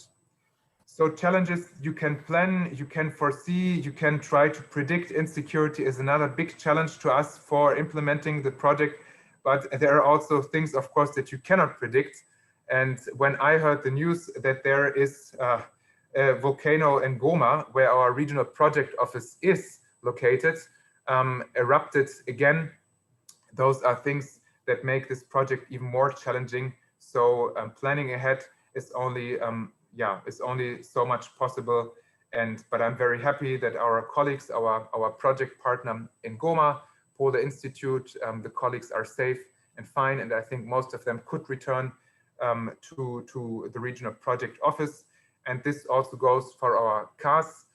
So challenges you can plan, you can foresee, you can try to predict. Insecurity is another big challenge to us for implementing the project, but there are also things, of course, that you cannot predict. And when I heard the news that there is a volcano in Goma, where our regional project office is located, erupted again, those are things that make this project even more challenging. So planning ahead is only, is only so much possible. But I'm very happy that our colleagues, our project partner in Goma, Pole Institute, the colleagues are safe and fine, and I think most of them could return to the regional project office. And this also goes for our CAS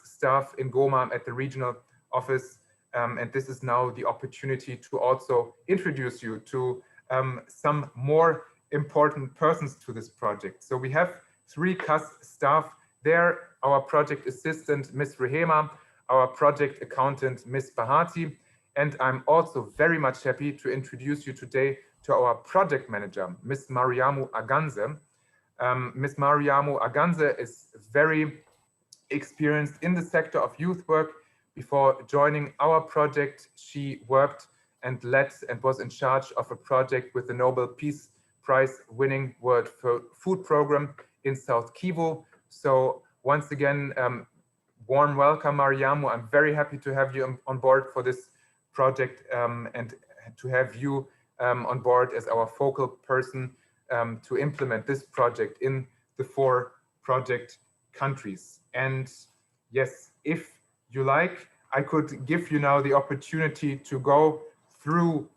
staff in Goma at the regional office. And this is now the opportunity to also introduce you to some more important persons to this project. So we have 3 CAS staff there: our project assistant, Ms. Rehema, our project accountant, Ms. Bahati, and I'm also very much happy to introduce you today to our project manager, Ms. Mariamu Aganze. Ms. Mariamu Aganze is very experienced in the sector of youth work. Before joining our project, she worked and led and was in charge of a project with the Nobel Peace Prize winning World Food Program in South Kivu. So once again, warm welcome, Mariamu. I'm very happy to have you on board for this project and to have you on board as our focal person to implement this project in the 4 project countries. And yes, if you like, I could give you now the opportunity to go through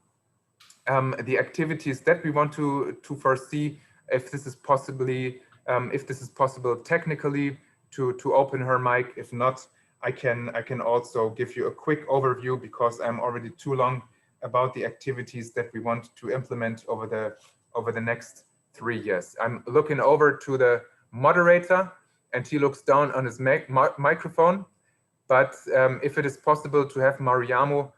the activities that we want to foresee, if this is possible technically to open her mic. If not, I can also give you a quick overview, because I'm already too long about the activities that we want to implement over the next 3 years. I'm looking over to the moderator, and he looks down on his microphone. But if it is possible to have Mariamu,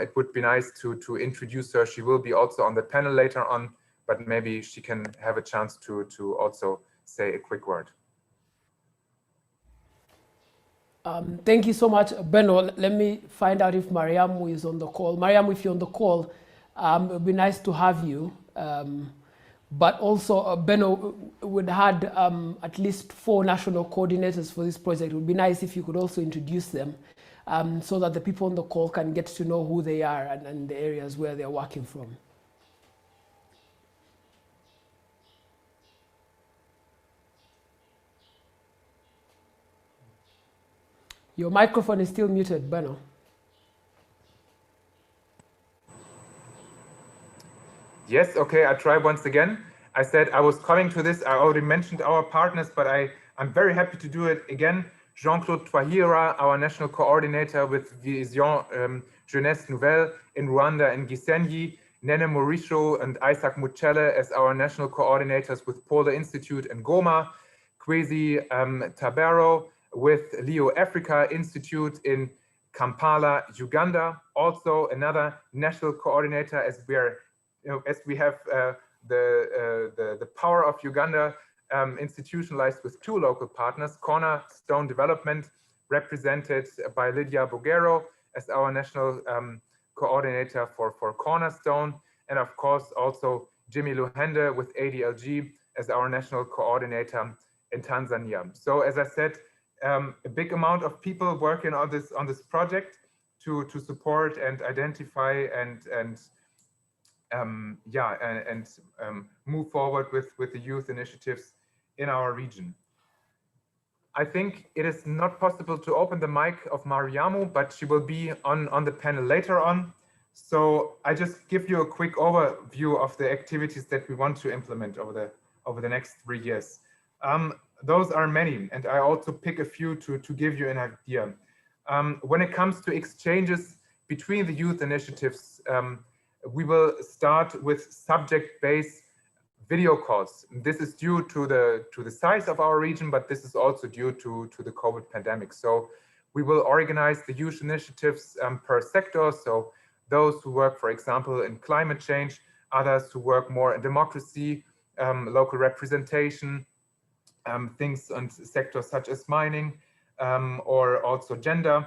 it would be nice to introduce her. She will be also on the panel later on, but maybe she can have a chance to also say a quick word. Thank you so much, Benno. Let me find out if Mariamu is on the call. Mariamu, if you're on the call, it would be nice to have you. But also, Benno, we'd had at least 4 national coordinators for this project. It would be nice if you could also introduce them so that the people on the call can get to know who they are and the areas where they're working from. Your microphone is still muted, Benno. Yes, okay, I try once again. I said I was coming to this. I already mentioned our partners, but I'm very happy to do it again. Jean-Claude Twahira, our national coordinator with Vision Jeunesse Nouvelle in Rwanda and Gisenyi, Nene Morisho and Isaac Muchele as our national coordinators with Polar Institute and Goma, Kwesi Tabero with Leo Africa Institute in Kampala, Uganda. Also another national coordinator, as we have the power of Uganda institutionalized with 2 local partners, Cornerstone Development, represented by Lydia Bogero as our national coordinator for Cornerstone, and of course also Jimmy Luhende with ADLG as our national coordinator in Tanzania. So as I said, a big amount of people working on this project to support and identify and move forward with the youth initiatives in our region. I think it is not possible to open the mic of Mariamu, but she will be on the panel later on. So I just give you a quick overview of the activities that we want to implement over the next 3 years. Those are many, and I also pick a few to give you an idea. When it comes to exchanges between the youth initiatives, we will start with subject-based video calls. This is due to the size of our region, but this is also due to the COVID pandemic. So we will organize the youth initiatives per sector. So those who work, for example, in climate change, others who work more in democracy, local representation, things on sectors such as mining or also gender.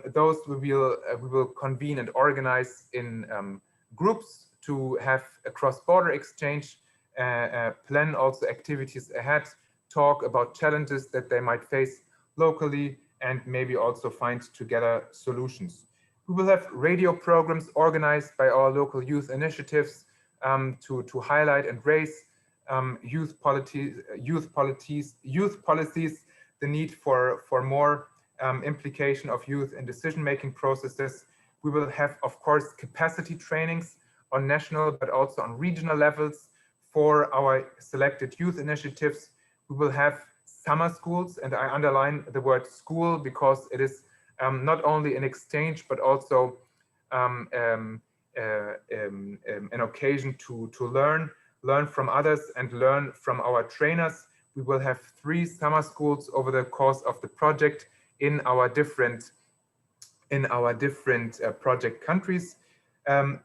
Those we will convene and organize in groups to have a cross-border exchange, plan also activities ahead, talk about challenges that they might face locally, and maybe also find together solutions. We will have radio programs organized by our local youth initiatives to highlight and raise youth policies, the need for more implication of youth in decision-making processes. We will have, of course, capacity trainings on national, but also on regional levels for our selected youth initiatives. We will have summer schools, and I underline the word school because it is not only an exchange, but also an occasion to learn from others and learn from our trainers. We will have 3 summer schools over the course of the project in our different project countries.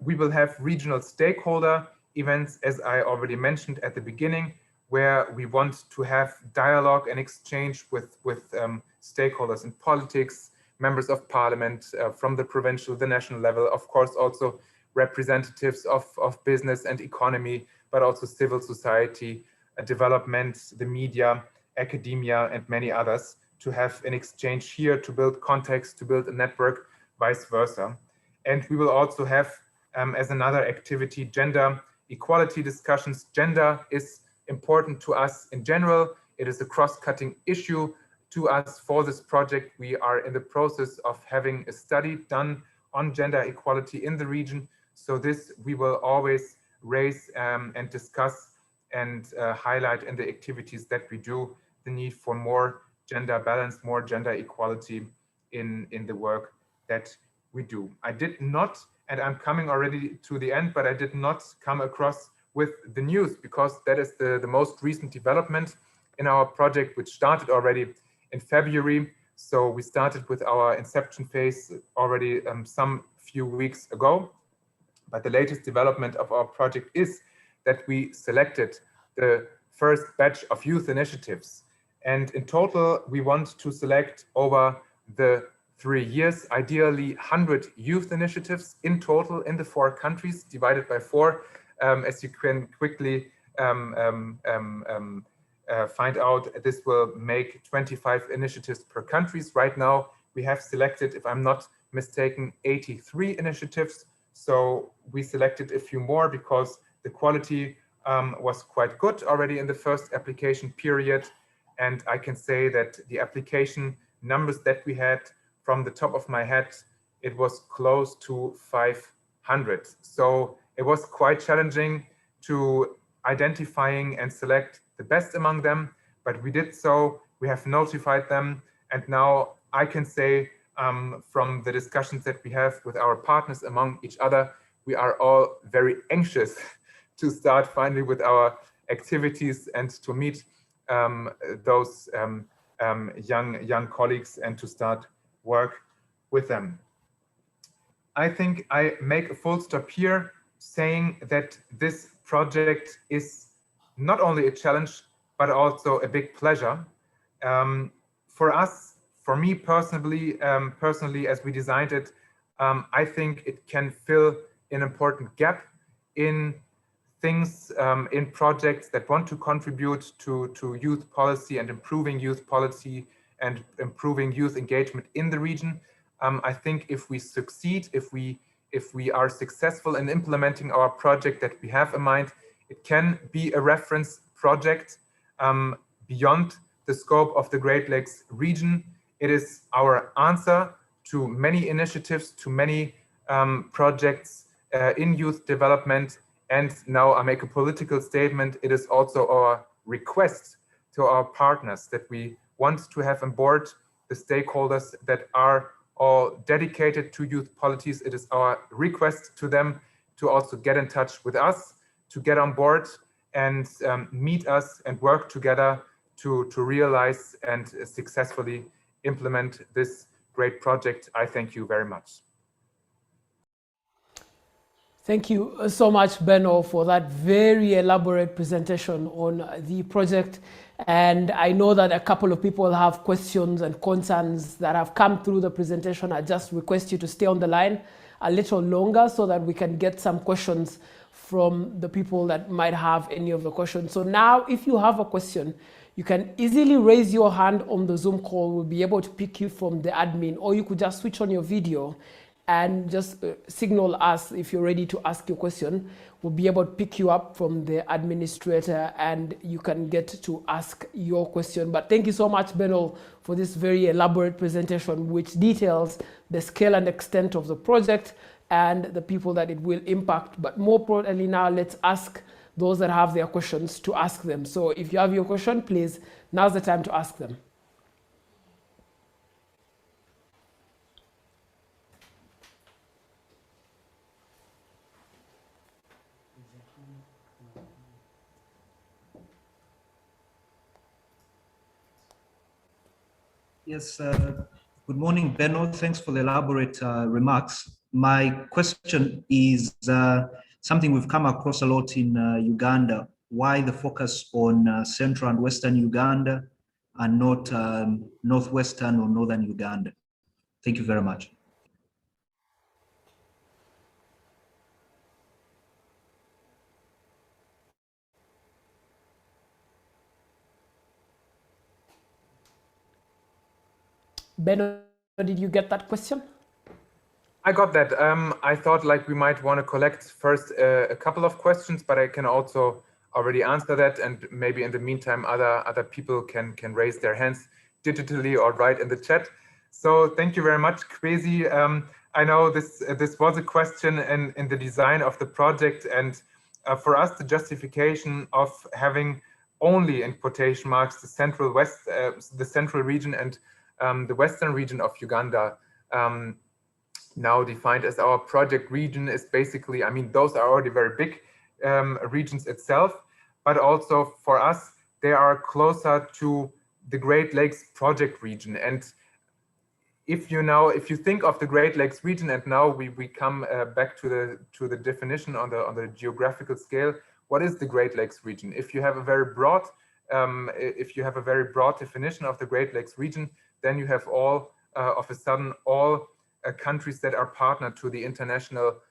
We will have regional stakeholder events, as I already mentioned at the beginning, where we want to have dialogue and exchange with stakeholders in politics, members of parliament from the provincial, the national level, of course also representatives of business and economy, but also civil society, development, the media, academia, and many others, to have an exchange here, to build context, to build a network, vice versa. And we will also have, as another activity, gender equality discussions. Gender is important to us in general. It is a cross-cutting issue to us for this project. We are in the process of having a study done on gender equality in the region. So this we will always raise and discuss and highlight in the activities that we do, the need for more gender balance, more gender equality in the work that we do. I did not, and I'm coming already to the end, but I did not come across with the news, because that is the most recent development in our project, which started already in February. So we started with our inception phase already some few weeks ago. But the latest development of our project is that we selected the first batch of youth initiatives. And in total, we want to select over the 3 years, ideally 100 youth initiatives in total in the 4 countries, divided by 4, as you can quickly find out. This will make 25 initiatives per countries. Right now, we have selected, if I'm not mistaken, 83 initiatives. So we selected a few more because the quality was quite good already in the first application period. And I can say that the application numbers that we had, from the top of my head, it was close to 500. So it was quite challenging to identifying and select the best among them, but we did so. We have notified them, and now I can say from the discussions that we have with our partners among each other, we are all very anxious to start finally with our activities and to meet those young colleagues and to start work with them. I think I make a full stop here, saying that this project is not only a challenge, but also a big pleasure. For us, for me personally, as we designed it, I think it can fill an important gap in things, in projects that want to contribute to youth policy and improving youth policy and improving youth engagement in the region. I think if we succeed, if we are successful in implementing our project that we have in mind, it can be a reference project beyond the scope of the Great Lakes region. It is our answer to many initiatives, to many projects in youth development. And now I make a political statement. It is also our request to our partners that we want to have on board the stakeholders that are all dedicated to youth policies. It is our request to them to also get in touch with us, to get on board and meet us and work together to realize and successfully implement this great project. I thank you very much. Thank you so much, Benno, for that very elaborate presentation on the project. And I know that a couple of people have questions and concerns that have come through the presentation. I just request you to stay on the line a little longer so that we can get some questions from the people that might have any of the questions. So now, if you have a question, you can easily raise your hand on the Zoom call. We'll be able to pick you from the admin, or you could just switch on your video and just signal us if you're ready to ask your question. We'll be able to pick you up from the administrator and you can get to ask your question. But thank you so much, Benno, for this very elaborate presentation, which details the scale and extent of the project and the people that it will impact. But more importantly now, let's ask those that have their questions to ask them. So if you have your question, please, now's the time to ask them. Yes, good morning, Benno. Thanks for the elaborate remarks. My question is something we've come across a lot in Uganda. Why the focus on central and western Uganda and not northwestern or northern Uganda? Thank you very much. Benno, did you get that question? I got that. I thought like we might want to collect first a couple of questions, but I can also already answer that, and maybe in the meantime other people can raise their hands digitally or write in the chat. So thank you very much, Kwesi. I know this was a question in the design of the project, and for us the justification of having only, in quotation marks, the central west, the central region and the western region of Uganda, now defined as our project region, is basically, I mean, those are already very big regions itself, but also for us, they are closer to the Great Lakes project region. And if you think of the Great Lakes region, and now we come back to the definition on the geographical scale, what is the Great Lakes region? If you have a very broad definition of the Great Lakes region, then you have all of a sudden all countries that are partnered to the international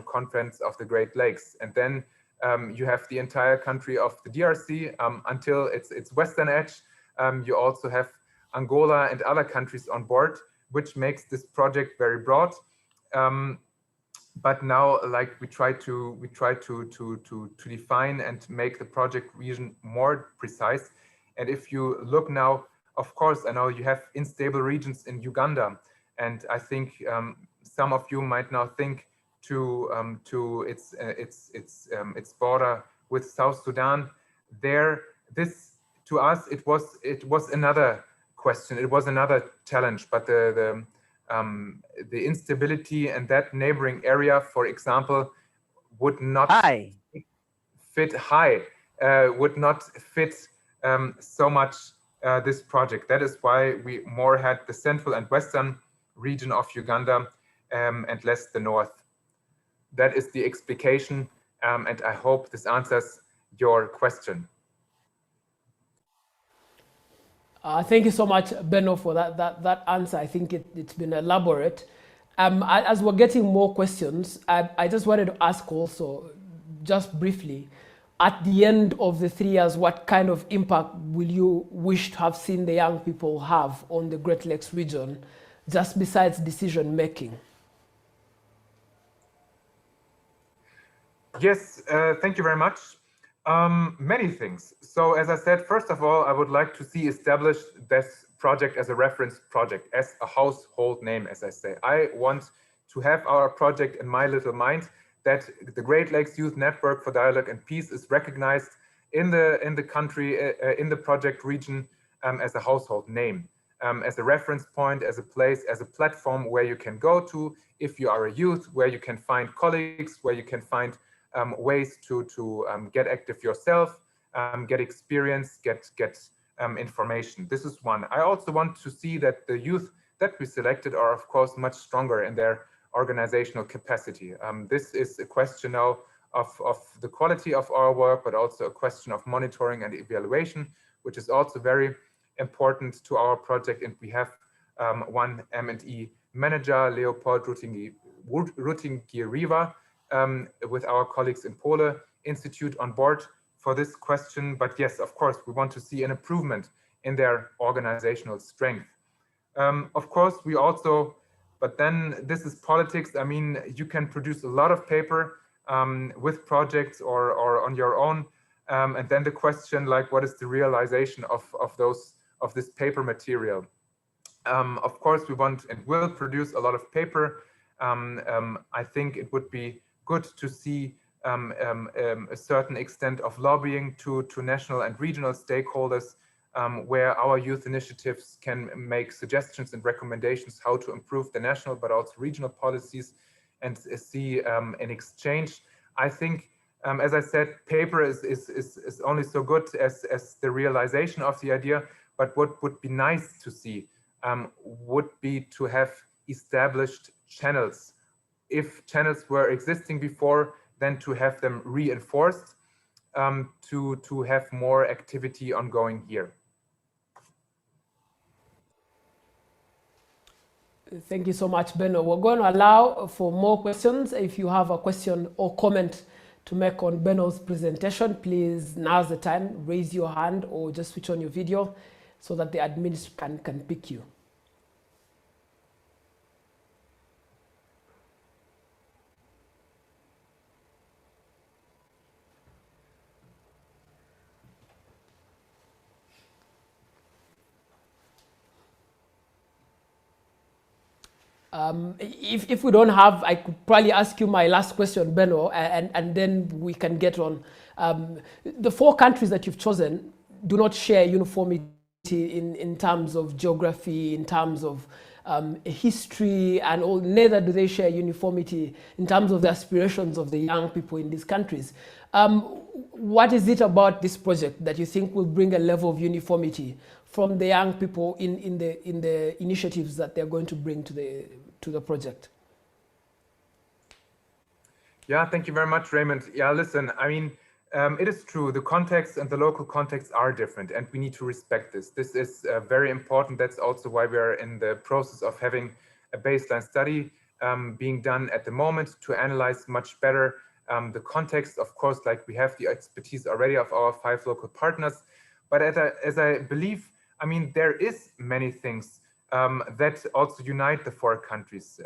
conference of the Great Lakes, and then you have the entire country of the DRC until its western edge. You also have Angola and other countries on board, which makes this project very broad. But now, like we try to define and make the project region more precise. And if you look now, of course, I know you have unstable regions in Uganda, and I think some of you might now think to its border with South Sudan. To us, it was another question. It was another challenge, but the instability in that neighboring area, for example, would not fit so much this project. That is why we more had the central and western region of Uganda and less the north. That is the explication, and I hope this answers your question. Thank you so much, Benno, for that answer. I think it's been elaborate. As we're getting more questions, I just wanted to ask also, just briefly, at the end of the 3 years, what kind of impact will you wish to have seen the young people have on the Great Lakes region, just besides decision making? Yes, thank you very much. Many things. So as I said, first of all, I would like to see established this project as a reference project, as a household name, as I say. I want to have our project in my little mind that the Great Lakes Youth Network for Dialogue and Peace is recognized in the country, in the project region as a household name, as a reference point, as a place, as a platform where you can go to if you are a youth, where you can find colleagues, where you can find ways to get active yourself, get experience, get information. This is one. I also want to see that the youth that we selected are, of course, much stronger in their organizational capacity. This is a question now of the quality of our work, but also a question of monitoring and evaluation, which is also very important to our project. And we have one M&E manager, Leopold Rutingiriva, with our colleagues in Pole Institute on board for this question. But yes, of course, we want to see an improvement in their organizational strength. Of course, we also, but then this is politics. I mean, you can produce a lot of paper with projects or on your own. And then the question, like, what is the realization of this paper material? Of course, we want and will produce a lot of paper. I think it would be good to see a certain extent of lobbying to national and regional stakeholders, where our youth initiatives can make suggestions and recommendations how to improve the national but also regional policies, and see an exchange. I think, as I said, paper is only so good as the realization of the idea, but what would be nice to see would be to have established channels. If channels were existing before, then to have them reinforced, to have more activity ongoing here. Thank you so much, Benno. We're going to allow for more questions. If you have a question or comment to make on Benno's presentation, please, now's the time, raise your hand or just switch on your video so that the admin can pick you. If we don't have, I could probably ask you my last question, Benno, and then we can get on. The 4 countries that you've chosen do not share uniformity in terms of geography, in terms of a history, and all, neither do they share uniformity in terms of the aspirations of the young people in these countries. What is it about this project that you think will bring a level of uniformity from the young people in the initiatives that they're going to bring to the project? Yeah, thank you very much, Raymond. Yeah, listen, I mean, it is true. The context and the local context are different, and we need to respect this. This is very important. That's also why we are in the process of having a baseline study being done at the moment to analyze much better the context. Of course, like we have the expertise already of our 5 local partners, but as I believe, I mean, there is many things that also unite the 4 countries.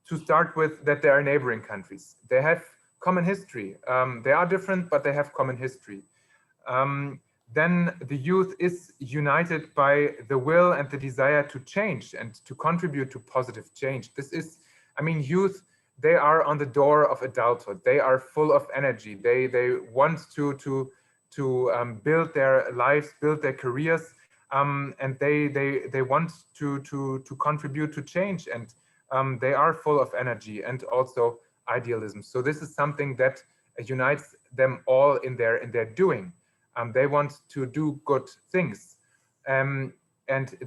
To start with, that they are neighboring countries. They have common history. They are different, but they have common history. Then the youth is united by the will and the desire to change and to contribute to positive change. This is, I mean, youth, they are on the door of adulthood. They are full of energy. They want to build their lives, build their careers, and they want to contribute to change, and they are full of energy and also idealism. So this is something that unites them all in their doing. They want to do good things, and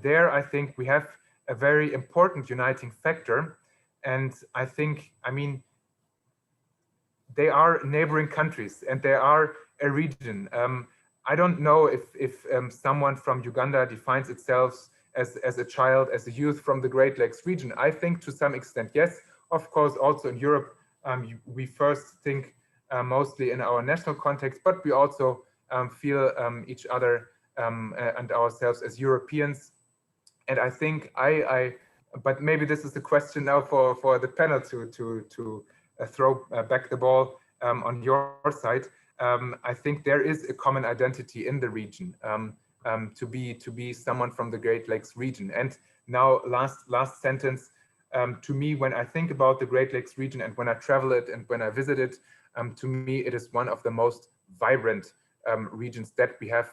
there I think we have a very important uniting factor. And I think, I mean, they are neighboring countries and they are a region. I don't know if someone from Uganda defines itself as a child, as a youth from the Great Lakes region. I think to some extent, yes. Of course, also in Europe, we first think mostly in our national context, but we also feel each other and ourselves as Europeans. And I think but maybe this is a question now for the panel to throw back the ball on your side. I think there is a common identity in the region to be someone from the Great Lakes region. And now, last sentence, to me, when I think about the Great Lakes region and when I travel it and when I visit it, to me, it is one of the most vibrant regions that we have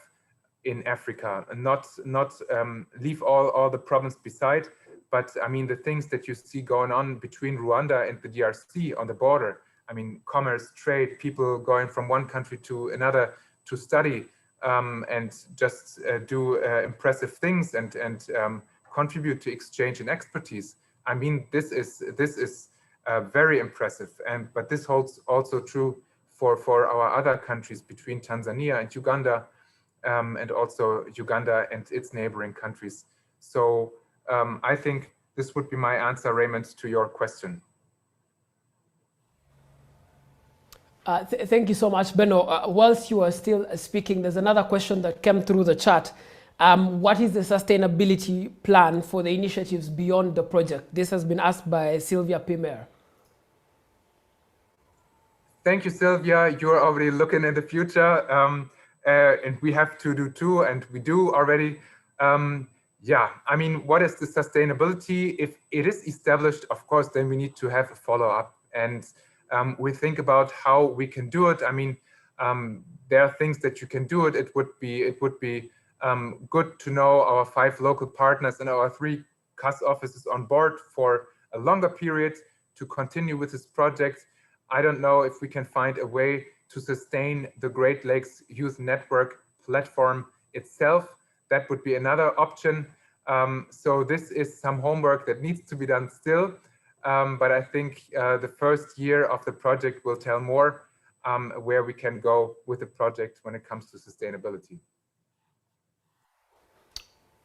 in Africa. And not leave all the problems beside, but I mean, the things that you see going on between Rwanda and the DRC on the border, I mean, commerce, trade, people going from one country to another to study and just do impressive things and contribute to exchange and expertise. I mean, this is very impressive. But this holds also true for our other countries between Tanzania and Uganda, and also Uganda and its neighboring countries. So I think this would be my answer, Raymond, to your question. Thank you so much, Benno. Whilst you are still speaking, there's another question that came through the chat. What is the sustainability plan for the initiatives beyond the project? This has been asked by Sylvia Pimer. Thank you, Sylvia. You're already looking in the future, and we have to do too, and we do already. Yeah, I mean, what is the sustainability? If it is established, of course, then we need to have a follow-up, and we think about how we can do it. I mean, there are things that you can do it. It would be good to know our 5 local partners and our 3 CAS offices on board for a longer period to continue with this project. I don't know if we can find a way to sustain the Great Lakes Youth Network platform itself. That would be another option. So this is some homework that needs to be done still. But I think the first year of the project will tell more where we can go with the project when it comes to sustainability.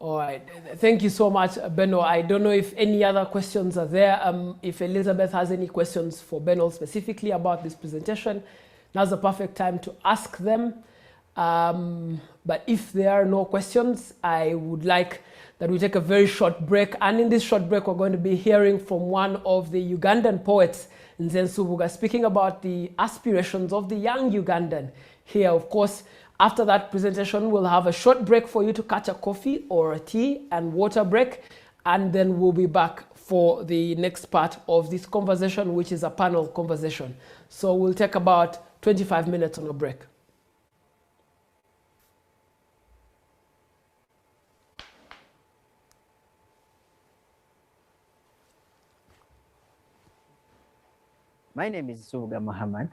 All right, thank you so much, Benno. I don't know if any other questions are there. If Elizabeth has any questions for Benno specifically about this presentation, now's the perfect time to ask them. But if there are no questions, I would like that we take a very short break. And in this short break, we're going to be hearing from one of the Ugandan poets, Nzensubuga, speaking about the aspirations of the young Ugandan here. Of course, after that presentation, we'll have a short break for you to catch a coffee or a tea and water break. And then we'll be back for the next part of this conversation, which is a panel conversation. So we'll take about 25 minutes on a break. My name is Suga Muhammad,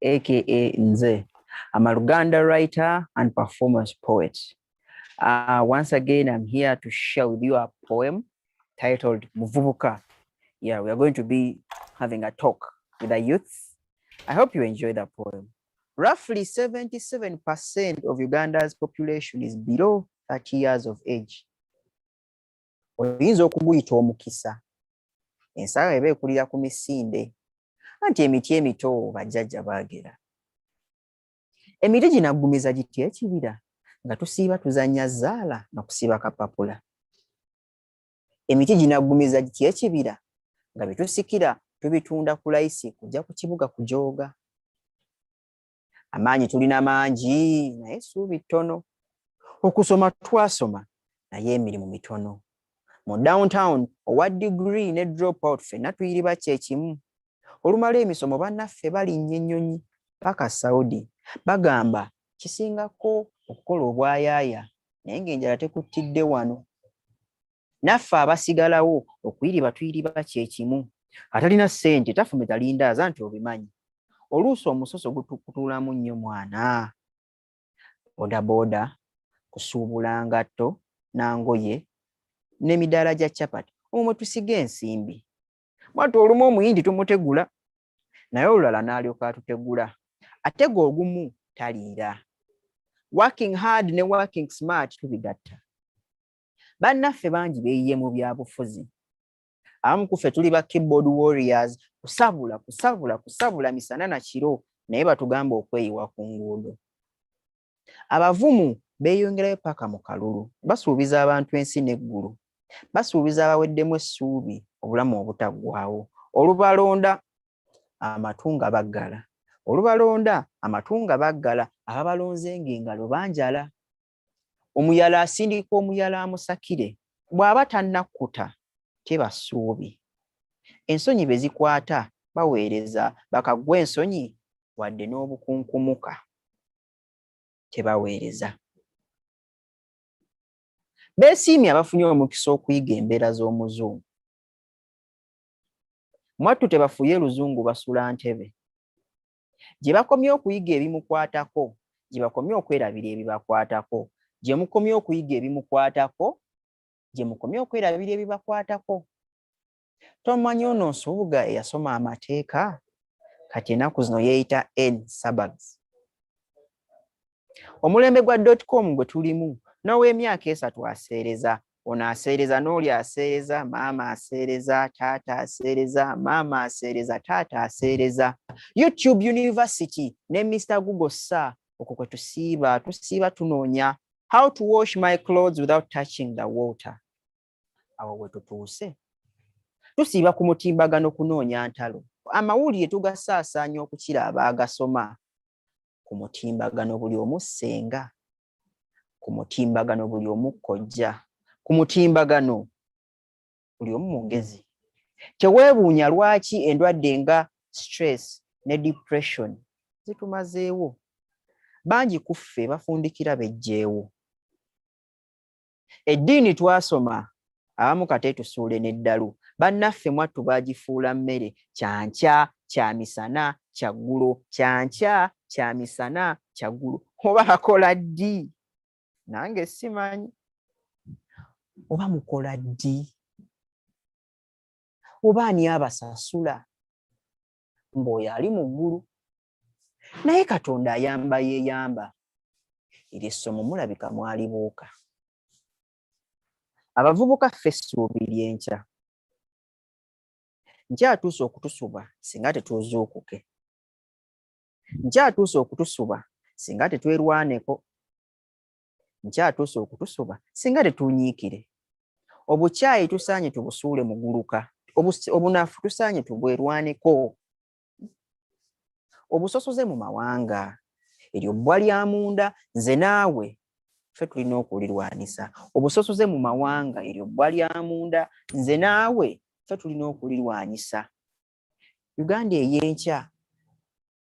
aka Nze. I'm a Uganda writer and performance poet. Once again, I'm here to share with you a poem titled Muvubuka. Yeah, we are going to be having a talk with the youth. I hope you enjoy the poem. Roughly 77% of Uganda's population is below 30 years of age. Oyinza okuguyita omukisa. Ensala eba ekulira ku misinde. Anti emiti emito bajjajja baagera. Emiti ginaggumiza gitya ekibira nga tusiiba tuzannya zaala n'okusiba kapapula. Emiti ginaggumiza gitya ekibira nga bitusikira tubitunda ku layisi kujja ku kibuga kujooga. Amaanyi tulina mangi naye essuubi ttono. Okusoma twasoma naye emirimu mitono. Mu downtown owa degree ne drop out ffenna tuyiriba kyekimu. Olumala emisomo bannaffe balinnya ennyonyi paka Saudi bagamba kisingako okukola obwayaaya naye ng'enjala tekuttidde wano. Naffe abasigalawo okuyiriba tuyiriba kyekimu. Atalina ssente tafumita lindaaza nti obimanyi. Oluusi omusoso gutukutuulamu nnyo mwana. Bodaboda, kusuubula ngatto n'angoye n'emidaala gya capati omwo tusiga ensimbi. Mwatu olumu omuyindi tumutegula naye olulala n'alyoka atutegula. Atega ogumu taliira. Working hard ne working smart tubigatta. Bannaffe bangi beeyiye mu byabufuzi. Abamu ku ffe tuli ba keyboard warriors kusabula misana na kiro naye batugamba okweyiwa ku nguudo. Abavumu beeyongerayo paka mu kalulu basuubiza abantu ensi n'eggulu. Basuubiza abaweddemu essuubi obulamu obutaggwaawo. Olubalonda amatunga baggala. Olubalonda amatunga baggala ababalonze ng'engalo banjala. Omuyala asindika omuyala amusakire bw'aba tannakkuta teba ssuubi. Ensonyi be zikwata baweereza bakaggwa ensonyi wadde n'obukunkumuka tebaweereza. Beesiimye abafunye omukisa okuyiga embeera z'omuzungu. Mwattu tebafuye luzungu basula ntebe. Gye bakomye okuyiga ebimukwatako, gye bakomye okwerabira ebibakwatako, gye mukomye okuyiga ebimukwatako, gye mukomye okwerabira ebibakwatako. Tomanyi ono Nsubuga eyasoma amateeka kati ennaku zino yeeyita N Suburbs. Omulembe gwa .com gwe tulimu n'ow'emyaka 3 aseereza. Ono aseereza n'oli aseereza, maama aseereza, taata aseereza, maama aseereza, taata aseereza. YouTube University ne Mr. Google Sir okwo kwe tusiiba tunoonya how to wash my clothes without touching the water. Awo we tutuuse. Tusiiba ku mutimbagano kunoonya ntalo. Amawulire tugasaasaanya okukira abaagasoma. Ku mutimbagano buli omu ssenga. Ku mutimbagano buli omu kojja. Ku mutimbagano buli omu mugezi. Teweebuunya lwaki endwadde nga stress ne depression zitumazeewo. Bangi ku ffe bafundikira bejjeewo. Eddiini twasoma abamu kate tusuule n'eddalu. Bannaffe mwattu baagifuula mmere kyankya kyamisana kyaggulo kyankya kyamisana kyaggulo. Oba akola ddi? Nange simanyi. Oba mukola ddi? Oba ani abasasula? Mb'oyo ali mu ggulu. Naye Katonda ayamba yeeyamba. Eryo essomo mulabika mwalibuuka. Abavubuka ffe essuubi ly'enkya. Nkyatuuse okutusuba singa tetuzuukuke. Nkyatuuse okutusuba singa tetwerwaneko. Nkyatuuse okutusuba singa tetunyiikire. Obukyayi tusaanye tubusuule mu guluka. Obunafu tusaanye tubwerwaneko. Obusosoze mu mawanga. Eryo bbwa lya munda nze naawe ffe tulina okulirwanisa. Obusosoze mu mawanga eryo bbwa lya munda nze naawe ffe tulina okulirwanyisa. Uganda ey'enkya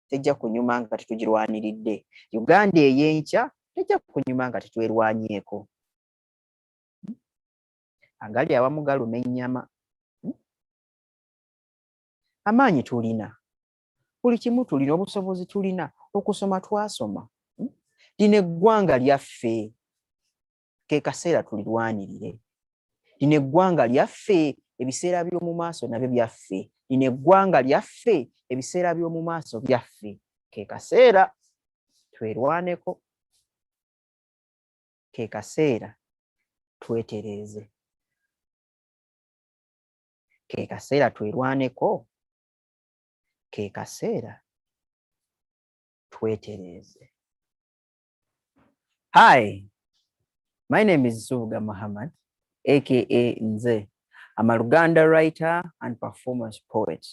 tejja kunyuma nga tetugirwaniridde. Uganda ey'enkya tejja kunyuma nga tetwerwanyeeko. Agali awamu galuma ennyama. Amaanyi tulina. buli kimu tulina obusobozi tulina okusoma twasoma lino eggwanga lyaffe ke kaseera tulirwanirire lino eggwanga lyaffe ebiseera by'omu maaso nabyo byaffe lino eggwanga lyaffe ebiseera by'omu maaso byaffe ke kaseera twerwaneko ke kaseera twetereeze ke kaseera twerwaneko ke kaseera twetereeze. Hi, my name is Zuga Muhammad, aka Nze. I'm a Uganda writer and performance poet.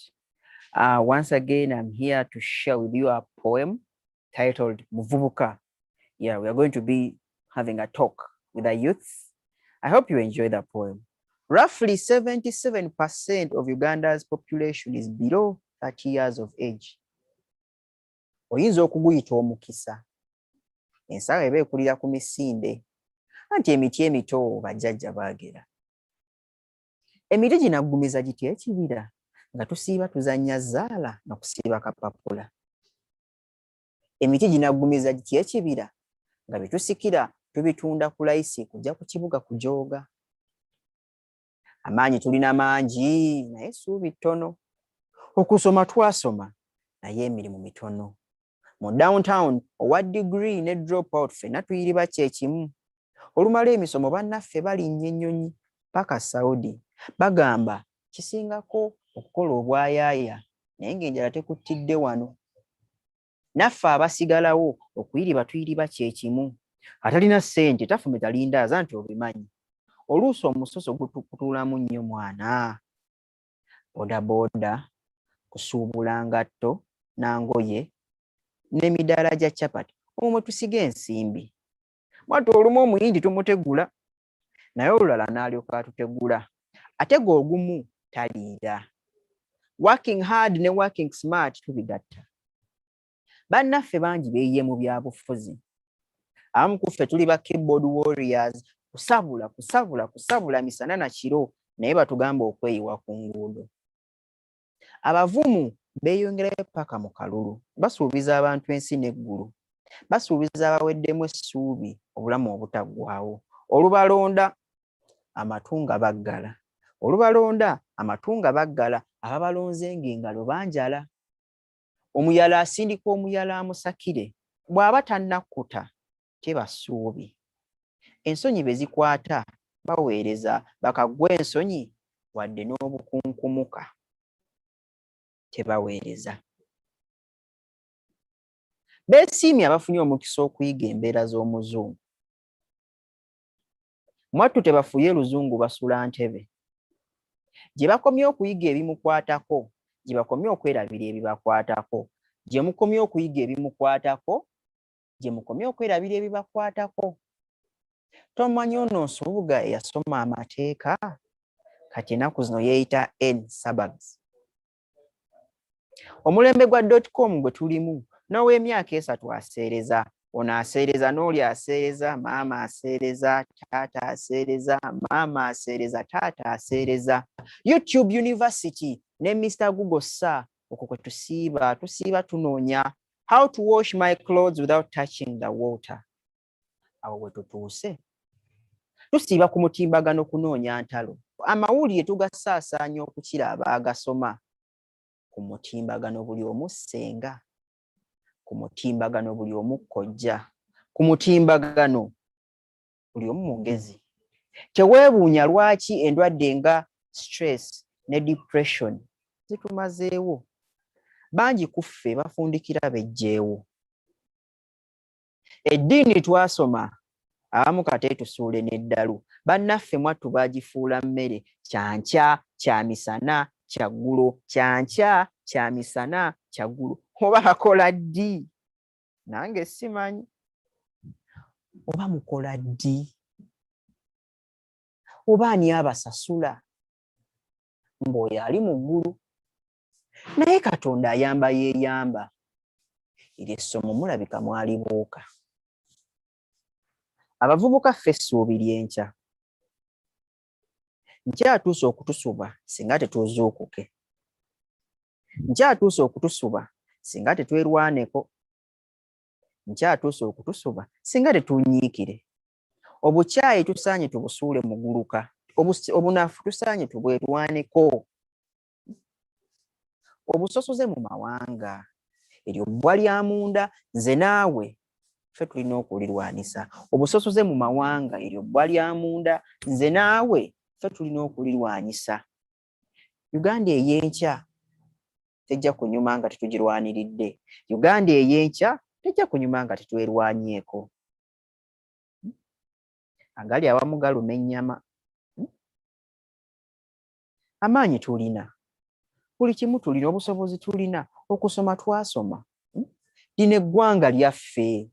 Once again, I'm here to share with you a poem titled Muvubuka. Yeah, we are going to be having a talk with the youth. I hope you enjoy the poem. Roughly 77% of Uganda's population is below 30 years of age. Oyinza okuguyita omukisa. Ensawo eba ekulira ku misinde. Anti emiti emito bajjajja baagera. Emiti ginaggumiza gitya ekibira nga tusiiba tuzannya zaala n'okusiiba kapapula. Emiti ginaggumiza gitya ekibira nga bitusikira tubitunda ku layisi kujja ku kibuga kujooga. Amaanyi tulina mangi naye essuubi ttono. Okusoma twasoma naye emirimu mitono. Mu downtown owa degree ne drop out ffenna tuyiriba kyekimu. Olumala emisomo bannaffe balinnya ennyonyi paka Saudi. Bagamba kisingako okukola obwayaaya naye ng'enjala tekuttidde wano. Naffe abasigalawo okuyiriba tuyiriba kyekimu. Atalina ssente tafumita lindaaza nti obimanyi. Oluusi omusoso gutukutuulamu nnyo mwana. Bodaboda, kusuubula ngatto n'angoye n'emidaala gya capati omwo tusiga ensimbi. Mwatu olumu omuyindi tumutegula naye olulala n'alyoka atutegula. Ate gwe ogumu taliira. Working hard ne working smart tubigatta. Bannaffe bangi beeyiye mu byabufuzi. Abamu ku ffe tuli ba keyboard warriors, kusabula misana na kiro naye batugamba okweyiwa ku nguudo. Abavumu beeyongerayo paka mu kalulu. Basuubiza abantu ensi n'eggulu. Basuubiza abaweddemu essuubi obulamu obutaggwaawo. Olubalonda amatunga baggala. Olubalonda amatunga baggala. Ababalonze ng'engalo banjala. Omuyala asindika omuyala amusakire. Bw'aba tannakkuta teba ssuubi. Ensonyi be zikwata baweereza bakaggwa ensonyi wadde n'obukunkumuka tebaweereza. Beesiimye abafunye omukisa okuyiga embeera z'omuzungu. Mwattu tebafuye luzungu basula ntebe. Gye bakomye okuyiga ebimukwatako, gye bakomye okwerabira ebibakwatako, gye mukomye okuyiga ebimukwatako, gye mukomye okwerabira ebibakwatako. Tomanyi ono Nsubuga eyasoma amateeka kati ennaku zino yeeyita N suburbs. Omulembe gwa .com gwe tulimu n'ow'emyaka 3 aseereza. Ono aseereza n'oli aseereza, maama aseereza, taata aseereza, maama aseereza, taata aseereza. YouTube University ne Mr. Google Sir okwo kwe tusiiba tunoonya. How to wash my clothes without touching the water. Awo we tutuuse. Tusiiba ku mutimbagano kunoonya ntalo. Amawulire tugasaasaanya okukira abaagasoma. Ku mutimbagano buli omu ssenga. Ku mutimbagano buli omu kojja. Ku mutimbagano buli omu mugezi. Teweebuunya lwaki endwadde nga stress ne depression zitumazeewo. Bangi ku ffe bafundikira bejjeewo. Eddiini twasoma abamu kate tusuule n'eddalu. Bannaffe mwattu baagifuula mmere. Kyankya, kyamisana, kyaggulo. Kyankya, kyamisana, kyaggulo. Oba akola ddi? Nange simanyi. Oba mukola ddi? Oba ani abasasula? Mb'oyo ali mu ggulu. Naye Katonda ayamba yeeyamba. Eryo essomo mulabika mwalibuuka. Abavubuka ffe essuubi ly'enkya. Nkyatuuse okutusuba singa tetuzuukuke. Nkyatuuse okutusuba singa tetwerwaneko. Nkyatuuse okutusoba singa tetunyiikire. Obukyayi tusaanye tubusuule muguluka. Obunafu tusaanye tubwerwaneko. Obusosoze mu mawanga. Eryo bbwa lya munda, nze naawe ffe tulina okulirwanisa. Obusosoze mu mawanga, eryo bbwa lya munda, nze naawe ffe tulina okulirwanyisa. Uganda ey'enkya tejja kunyuma nga tetugirwaniridde. Uganda ey'enkya tejja kunyuma nga tetwerwanyeeko. Agali awamu galuma ennyama. Amaanyi tulina. Buli kimu tulina, obusobozi tulina, okusoma twasoma. Lino eggwanga lyaffe.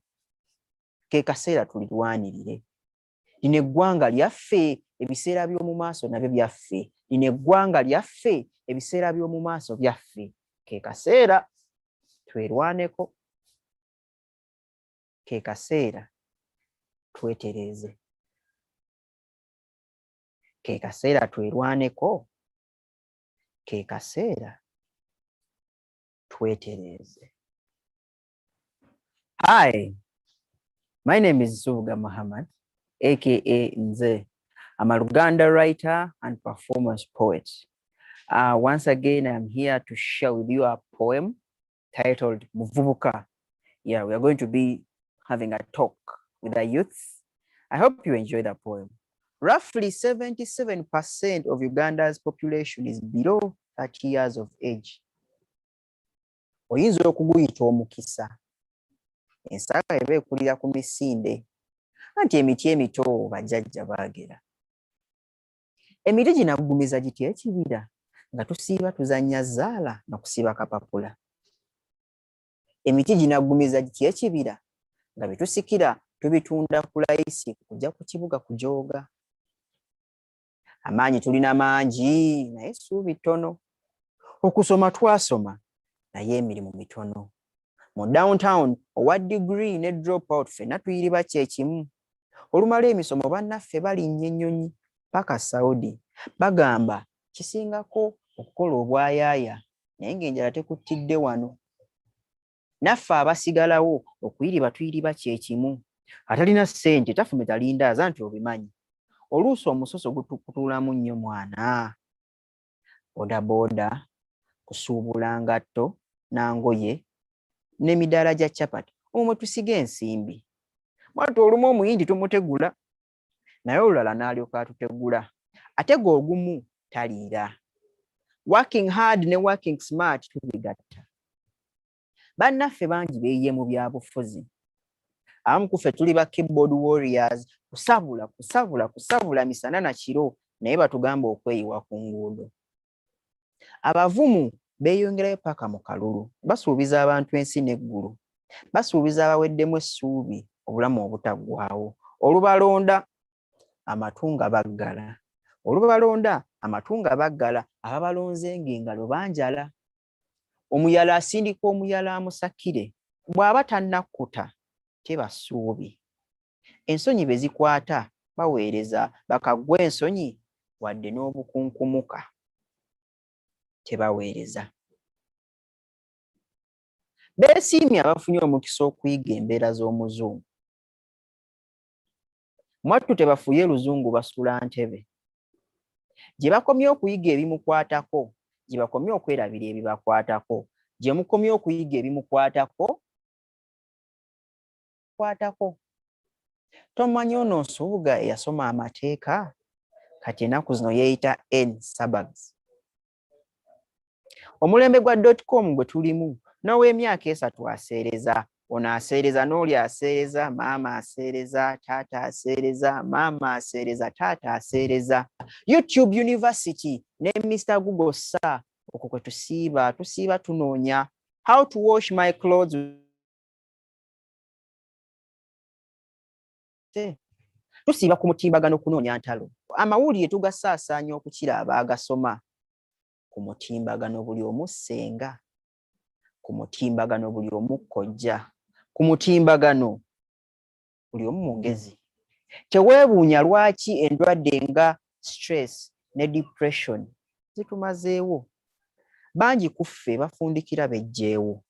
Ke kaseera tulirwanirire. Lino eggwanga lyaffe, ebiseera by'omu maaso nabyo byaffe. Lino eggwanga lyaffe, ebiseera by'omu maaso byaffe. Ke kaseera twerwaneko. Ke kaseera twetereeze. Ke kaseera twerwaneko. Ke kaseera twetereeze. Hi, my name is Zuga Muhammad, aka Nze. I'm a Uganda writer and performance poet. Once again, I'm here to share with you a poem titled Muvubuka. Yeah, we are going to be having a talk with the youth. I hope you enjoy the poem. Roughly 77% of Uganda's population is below 30 years of age. Oyinza okuguyita omukisa. Ensaka eba ekulira ku misinde. Anti emiti emito bajjajja baagera. Emiti ginagumiza giti ekibira nga tusiiba tuzannya zaala na kusiiba kapapula. Emiti ginagumiza giti ekibira nga bitusikira tubitunda ku layisi kujja ku kibuga kujooga. Amaanyi tulina mangi naye essuubi ttono. Okusoma twasoma naye emirimu mitono. Mu downtown owa degree ne drop out ffenna tuyiriba kyekimu. Olumala emisomo bannaffe balinnya ennyonyi paka Saudi. Bagamba kisingako okukola obwayaaya naye ng'enjala tekuttidde wano. Naffe abasigalawo okuyiriba tuyiriba kyekimu. Atalina ssente tafumita lindaaza nti obimanyi. Oluusi omusoso gutukutuulamu nnyo mwana. Bodaboda, kusuubula ngatto n'angoye n'emidaala gya capati omwo tusiga ensimbi. Mwatu olumu omuyindi tumutegula naye olulala n'alyoka atutegula. Ate gwe ogumu taliira. Working hard ne working smart tubigatta. Bannaffe bangi beeyiye mu byabufuzi. Abamu ku ffe tuli ba keyboard warriors, kusabula misana na kiro naye batugamba okweyiwa ku nguudo. Abavumu beeyongerayo paka mu kalulu. Basuubiza abantu ensi n'eggulu. Basuubiza abaweddemu essuubi obulamu obutaggwaawo. Olubalonda amatunga baggala. Olubalonda amatunga baggala. Ababalonze ng'engalo banjala. Omuyala asindika omuyala amusakire. Bw'aba tannakkuta teba ssuubi. Ensonyi be zikwata baweereza bakaggwa ensonyi wadde n'obukunkumuka tebaweereza. Beesiimye abafunye omukisa okuyiga embeera z'omuzungu. Mwattu tebafuye luzungu basula ntebe. Gye bakomye okuyiga ebimukwatako, gye bakomye okwerabira ebibakwatako, gye mukomye okuyiga ebimukwatako, tomanyi ono Nsubuga eyasoma amateeka kati ennaku zino yeeyita N suburbs. Omulembe gwa .com gwe tulimu n'ow'emyaka 3 aseereza. Ono aseereza n'oli aseereza, maama aseereza, taata aseereza, maama aseereza, taata aseereza. YouTube University ne Mr. Google Sir okwo kwe tusiiba tunoonya. How to wash my clothes. Tusiiba ku mutimbagano kunoonya ntalo. Amawulire tugasaasaanya okukira abaagasoma. Ku mutimbagano buli omu ssenga. Ku mutimbagano buli omu kkojja. Ku mutimbagano buli omu mugezi. Teweebuunya lwaki endwadde nga stress ne depression zitumazeewo. Bangi ku ffe bafundikira bejjeewo.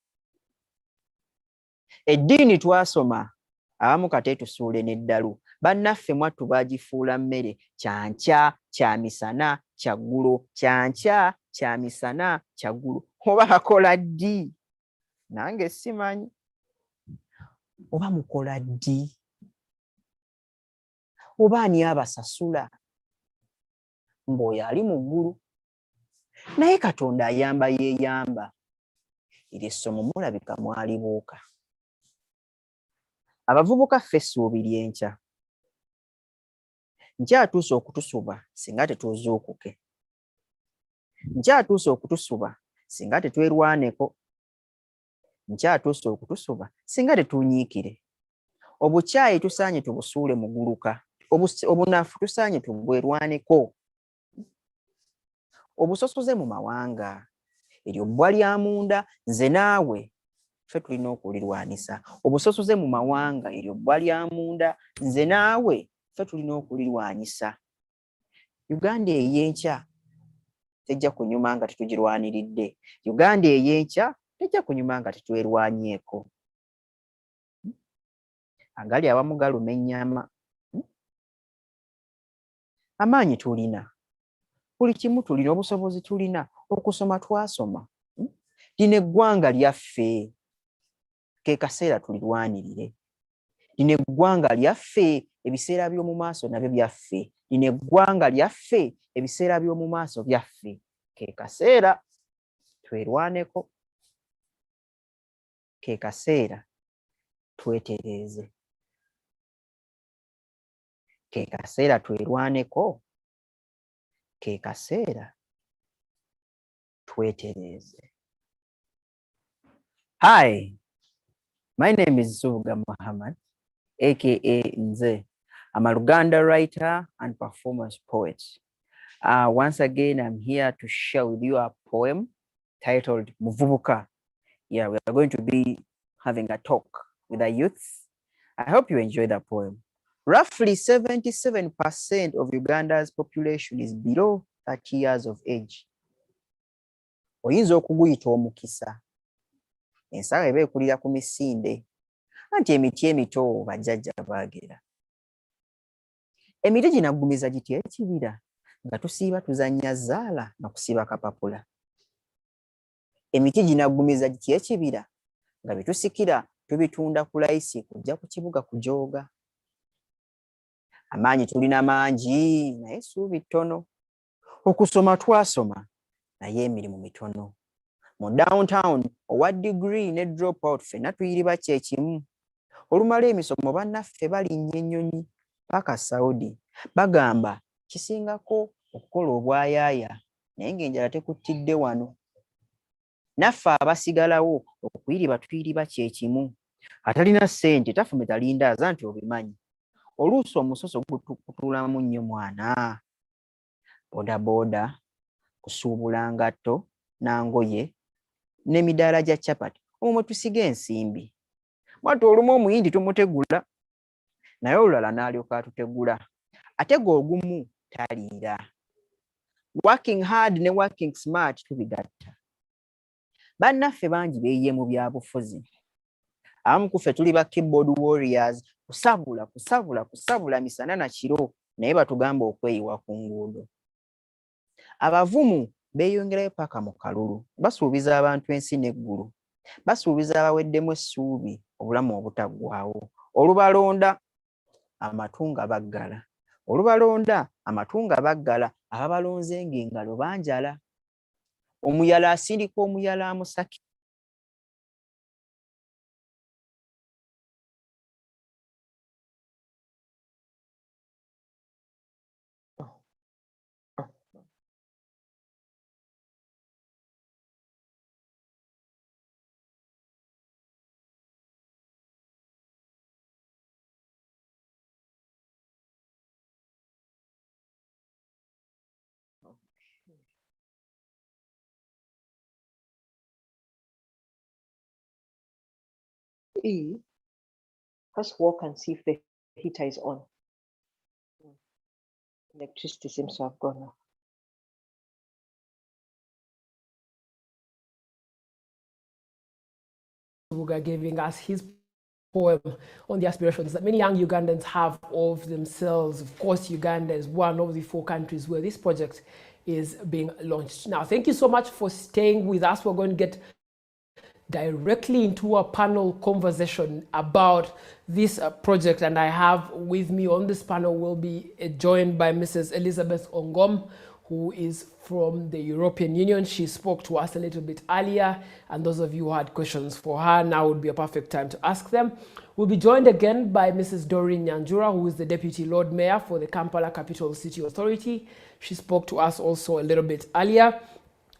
Eddiini twasoma abamu kate tusuule n'eddalu. Bannaffe mwattu baagifuula mmere kyankya kya misana kya ggulo, kyankya kya misana kya ggulo. Oba akola ddi? Nange simanyi. Oba mukola ddi? Oba ani abasasula? Ng'oyo ali mu ggulu. Naye Katonda ayamba yeeyamba. Eryo essomo mulabika mwalibuuka. Abavubuka ffe essuubi ly'enkya. Nkyatuuse okutusuba singa tetuzuukuke. Nkyatuuse okutusuba singa tetwerwaneko. Nkyatuuse okutusuba singa tetunyiikire. Obukyayi tusaanye tubusuule mu guluka. Obunafu tusaanye tubwerwaneko. Obusosoze mu mawanga. Eryo bbwa lya munda, nze naawe ffe tulina okulirwanisa. Obusosoze mu mawanga, eryo bbwa lya munda, nze naawe ffe tulina okulirwanyisa. Uganda ey'enkya tejja kunyuma nga tetugirwaniridde. Uganda ey'enkya tejja kunyuma nga tetwerwanyeeko. Agali awamu galuma ennyama. Amaanyi tulina. Buli kimu tulina, obusobozi tulina, okusoma twasoma. Lino eggwanga lyaffe. Ke kaseera tulirwanirire. Lino eggwanga lyaffe, ebiseera by'omu maaso nabyo byaffe. Lino eggwanga lyaffe, ebiseera by'omu maaso byaffe. Ke kaseera twerwaneko. Ke kaseera twetereeze. Ke kaseera twerwaneko. Ke kaseera twetereeze. Hi, my name is Suga Muhammad, aka Nze. I'm a Uganda writer and performance poet. Once again, I'm here to share with you a poem titled Muvubuka. Yeah, we are going to be having a talk with the youth. I hope you enjoy the poem. Roughly 77% of Uganda's population is below 30 years of age. Oyinza okuguyita omukisa. Ensala eba ekulira ku misinde. Anti emiti emito bajjajja baagera. Emiti ginaggumiza gitya ekibira nga tusiiba tuzannya zaala na kusiba kapapula. Emiti ginaggumiza gitya ekibira nga bitusikira tubitunda ku layisi kujja ku kibuga kujooga. Amaanyi tulina mangi naye essuubi ttono. Okusoma twasoma naye emirimu mitono. Mu downtown owa degree ne drop out ffenna tuyiriba kyekimu. Olumala emisomo bannaffe balinnya ennyonyi paka Saudi. Bagamba kisingako okukola obwayaaya naye ng'enjala tekuttidde wano. Naffe abasigalawo okuyiriba tuyiriba kyekimu. Atalina ssente tafumita lindaaza nti obimanyi. Oluusi omusoso gutuulamu nnyo mwana. Bodaboda, kusuubula ngatto n'angoye n'emidaala gya capati omwo tusiga ensimbi. Mwatu olumu omuyindi tumutegula naye olulala n'alyoka atutegula. Ate g'ogumu taliira. Working hard ne working smart tubigatta. Bannaffe bangi beeyiye mu byabufuzi. Abamu ku ffe tuli ba keyboard warriors, kusabula misana na kiro naye batugamba okweyiwa ku nguudo. Abavumu beeyongerayo paka mu kalulu. Basuubiza abantu ensi n'eggulu. Basuubiza abaweddemu essuubi obulamu obutaggwaawo. Olubalonda amatunga baggala. Olubalonda amatunga baggala. Ababalonze ng'engalo banjala. Omuyala asindika omuyala amusaki. Let's walk and see if the heater is on. Electricity seems to have gone off. Giving us his poem on the aspirations that many young Ugandans have of themselves. Of course, Uganda is one of the 4 countries where this project is being launched. Now, thank you so much for staying with us. We're going to get directly into a panel conversation about this project, and I have with me on this panel will be joined by Mrs. Elizabeth Ongom, who is from the European Union. She spoke to us a little bit earlier, and those of you who had questions for her, now would be a perfect time to ask them. We'll be joined again by Mrs. Doreen Nyanjura, who is the Deputy Lord Mayor for the Kampala Capital City Authority. She spoke to us also a little bit earlier.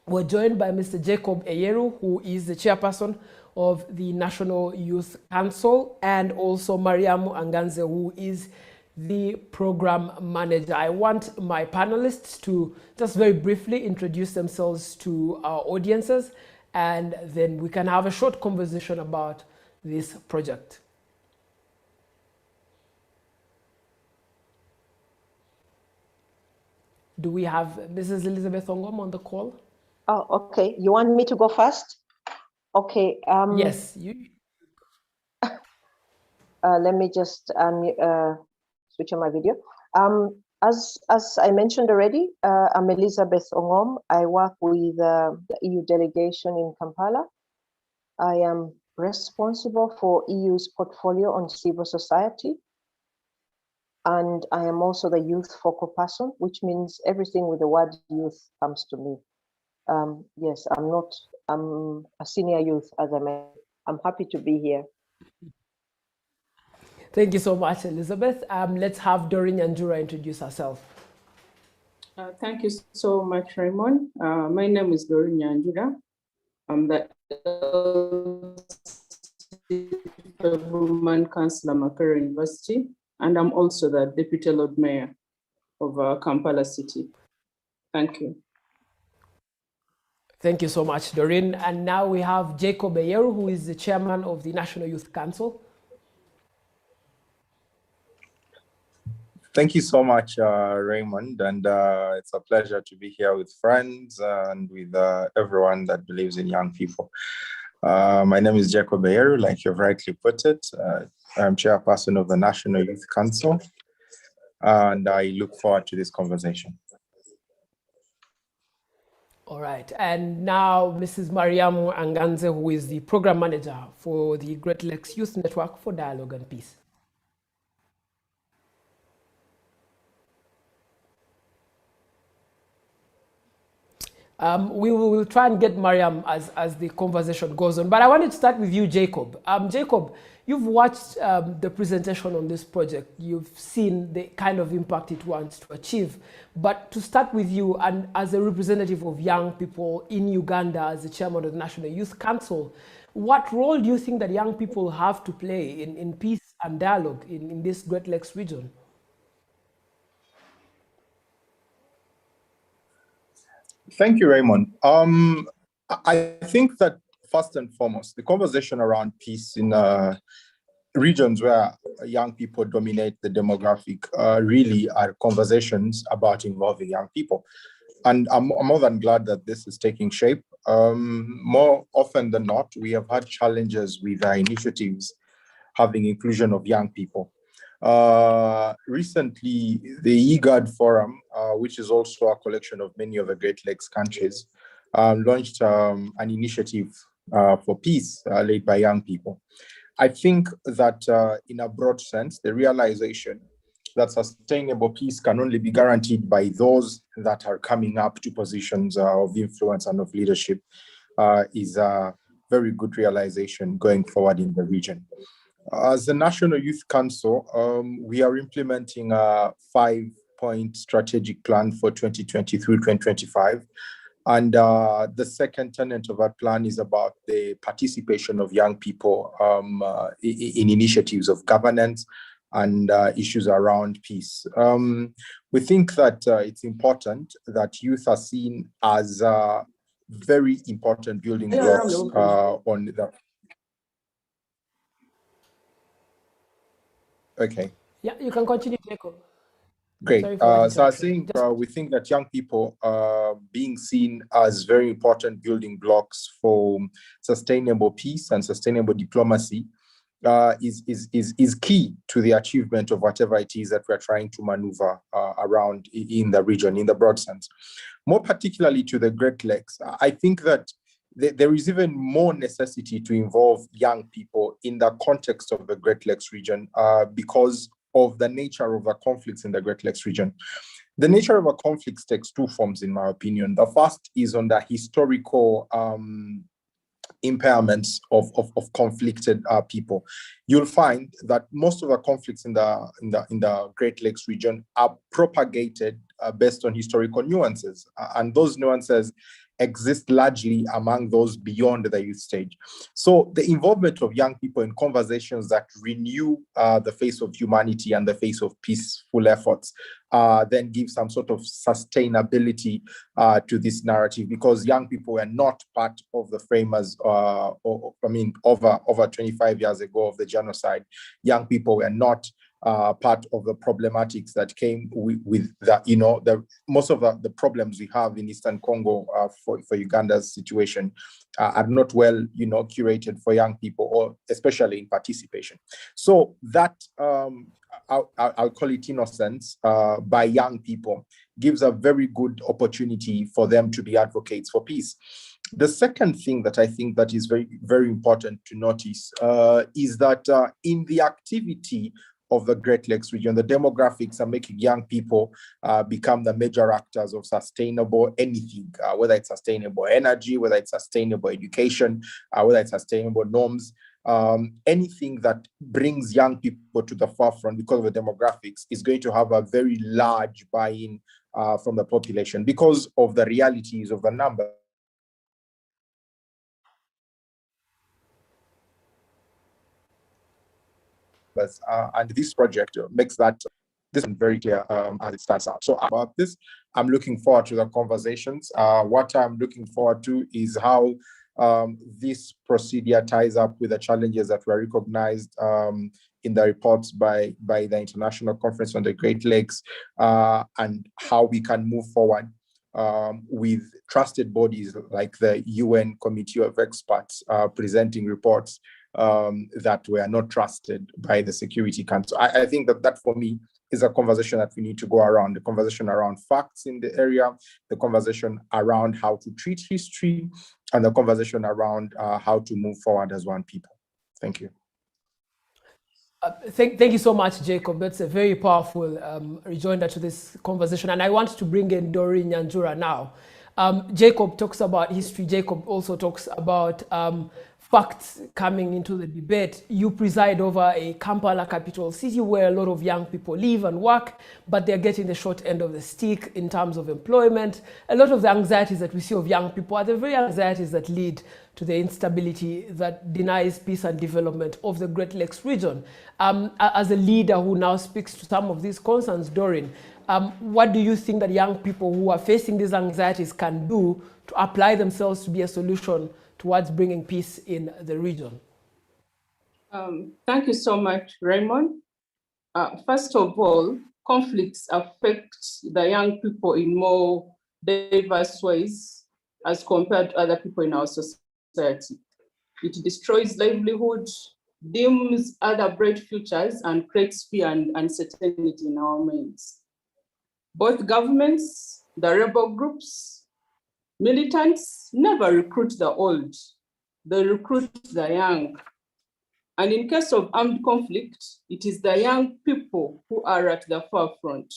We're joined by Mr. Jacob Eyeru, who is the chairperson of the National Youth Council, and also Mariamu Anganze, who is the program manager. I want my panelists to just very briefly introduce themselves to our audiences, and then we can have a short conversation about this project. Do we have Mrs. Elizabeth Ongom on the call? Oh, okay. You want me to go first? Okay. Yes. You. Let me just switch on my video. As I mentioned already, I'm Elizabeth Ongom. I work with the EU delegation in Kampala. I am responsible for EU's portfolio on civil society. And I am also the youth focal person, which means everything with the word youth comes to me. Yes, I'm a senior youth, as I mentioned. I'm happy to be here. Thank you so much, Elizabeth. Let's have Doreen Nyanjura introduce herself. Thank you so much, Raymond. My name is Doreen Nyanjura. I'm the Woman Councillor, Makerere University, and I'm also the Deputy Lord Mayor of Kampala City. Thank you. Thank you so much, Doreen. And now we have Jacob Eyeru, who is the chairman of the National Youth Council. Thank you so much, Raymond, and it's a pleasure to be here with friends and with everyone that believes in young people. My name is Jacob Eyeru, like you've rightly put it. I'm chairperson of the National Youth Council, and I look forward to this conversation. All right, and now Mrs. Mariamu Anganze, who is the program manager for the Great Lakes Youth Network for Dialogue and Peace. We will try and get Mariam as the conversation goes on. But I wanted to start with you, Jacob. Jacob, you've watched the presentation on this project. You've seen the kind of impact it wants to achieve. But to start with you, and as a representative of young people in Uganda, as the chairman of the National Youth Council, what role do you think that young people have to play in peace and dialogue in this Great Lakes region? Thank you, Raymond. I think that first and foremost, the conversation around peace in regions where young people dominate the demographic really are conversations about involving young people. And I'm more than glad that this is taking shape. More often than not, we have had challenges with our initiatives having inclusion of young people. Recently, the IGAD Forum, which is also a collection of many of the Great Lakes countries, launched an initiative for peace led by young people. I think that in a broad sense, the realization that sustainable peace can only be guaranteed by those that are coming up to positions of influence and of leadership is a very good realization going forward in the region. As the National Youth Council, we are implementing a 5-point strategic plan for 2020-2025. And the second tenet of our plan is about the participation of young people in initiatives of governance and issues around peace. We think that it's important that youth are seen as very important building blocks on the... Okay. Yeah, you can continue, Jacob. Great. So I think we think that young people are being seen as very important building blocks for sustainable peace and sustainable diplomacy is key to the achievement of whatever it is that we're trying to maneuver around in the region, in the broad sense. More particularly to the Great Lakes, I think that there is even more necessity to involve young people in the context of the Great Lakes region because of the nature of the conflicts in the Great Lakes region. The nature of a conflict takes two forms, in my opinion. The first is on the historical impairments of conflicted people. You'll find that most of the conflicts in the Great Lakes region are propagated based on historical nuances, and those nuances exist largely among those beyond the youth stage. So the involvement of young people in conversations that renew the face of humanity and the face of peaceful efforts then give some sort of sustainability to this narrative, because young people were not part of the framers, over 25 years ago of the genocide. Young people were not part of the problematics that came with the most of the problems we have in Eastern Congo for Uganda's situation are not well curated for young people, or especially in participation. So that I'll call it innocence by young people gives a very good opportunity for them to be advocates for peace. The second thing that I think that is very, very important to notice is that in the activity of the Great Lakes region, the demographics are making young people become the major actors of sustainable anything, whether it's sustainable energy, whether it's sustainable education, whether it's sustainable norms. Anything that brings young people to the forefront because of the demographics is going to have a very large buy-in from the population because of the realities of the numbers. And this project makes that this is very clear as it starts out. So about this, I'm looking forward to the conversations. What I'm looking forward to is how this procedure ties up with the challenges that were recognized in the reports by the International Conference on the Great Lakes, and how we can move forward with trusted bodies like the UN Committee of Experts presenting reports that were not trusted by the Security Council. I think that for me is a conversation that we need to go around, the conversation around facts in the area, the conversation around how to treat history, and the conversation around how to move forward as one people. Thank you. Thank you so much, Jacob. That's a very powerful rejoinder to this conversation. And I want to bring in Doreen Nyanjura now. Jacob talks about history. Jacob also talks about facts coming into the debate. You preside over a Kampala capital city where a lot of young people live and work, but they're getting the short end of the stick in terms of employment. A lot of the anxieties that we see of young people are the very anxieties that lead to the instability that denies peace and development of the Great Lakes region. As a leader who now speaks to some of these concerns, Doreen, what do you think that young people who are facing these anxieties can do to apply themselves to be a solution towards bringing peace in the region? Thank you so much, Raymond. First of all, conflicts affect the young people in more diverse ways as compared to other people in our society. It destroys livelihood, dims other bright futures, and creates fear and uncertainty in our minds. Both governments, the rebel groups, militants never recruit the old, they recruit the young. And in case of armed conflict, it is the young people who are at the forefront.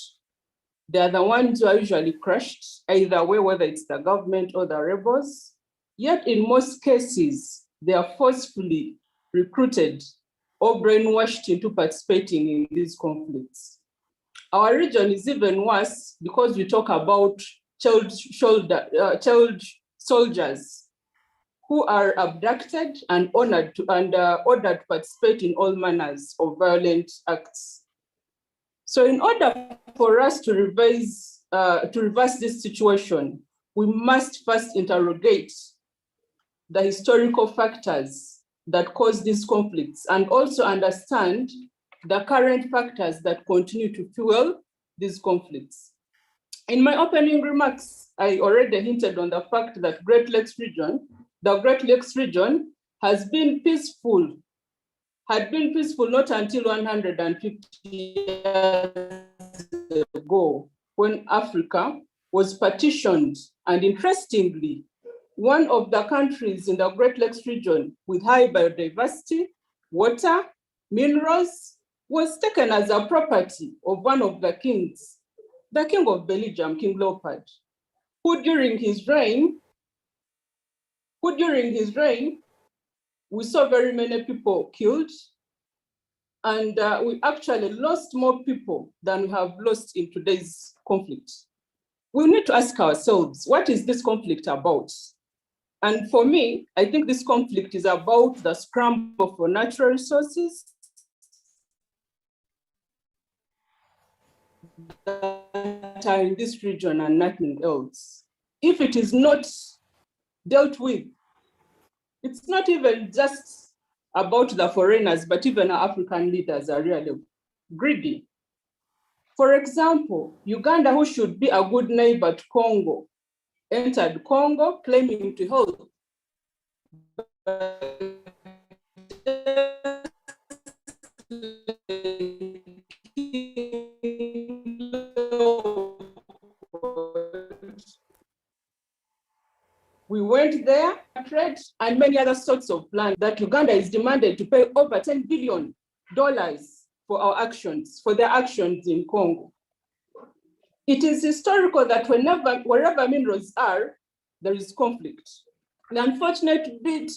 They are the ones who are usually crushed, either way, whether it's the government or the rebels. Yet in most cases, they are forcefully recruited or brainwashed into participating in these conflicts. Our region is even worse because we talk about child soldiers who are abducted and ordered to participate in all manners of violent acts. So in order for us to reverse this situation, we must first interrogate the historical factors that cause these conflicts and also understand the current factors that continue to fuel these conflicts. In my opening remarks, I already hinted on the fact that the Great Lakes region has been peaceful had been peaceful not until 150 years ago, when Africa was partitioned. And interestingly, one of the countries in the Great Lakes region with high biodiversity, water, minerals, was taken as a property of one of the kings, the King of Belgium, King Leopold, who during his reign, we saw very many people killed, and we actually lost more people than we have lost in today's conflict. We need to ask ourselves, what is this conflict about? And for me, I think this conflict is about the scramble for natural resources that are in this region and nothing else. If it is not dealt with, it's not even just about the foreigners, but even our African leaders are really greedy. For example, Uganda, who should be a good neighbor to Congo, entered Congo claiming to help. We went there, trade, and many other sorts of land that Uganda is demanded to pay over $10 billion for our actions, for their actions in Congo. It is historical that wherever minerals are, there is conflict. The unfortunate bit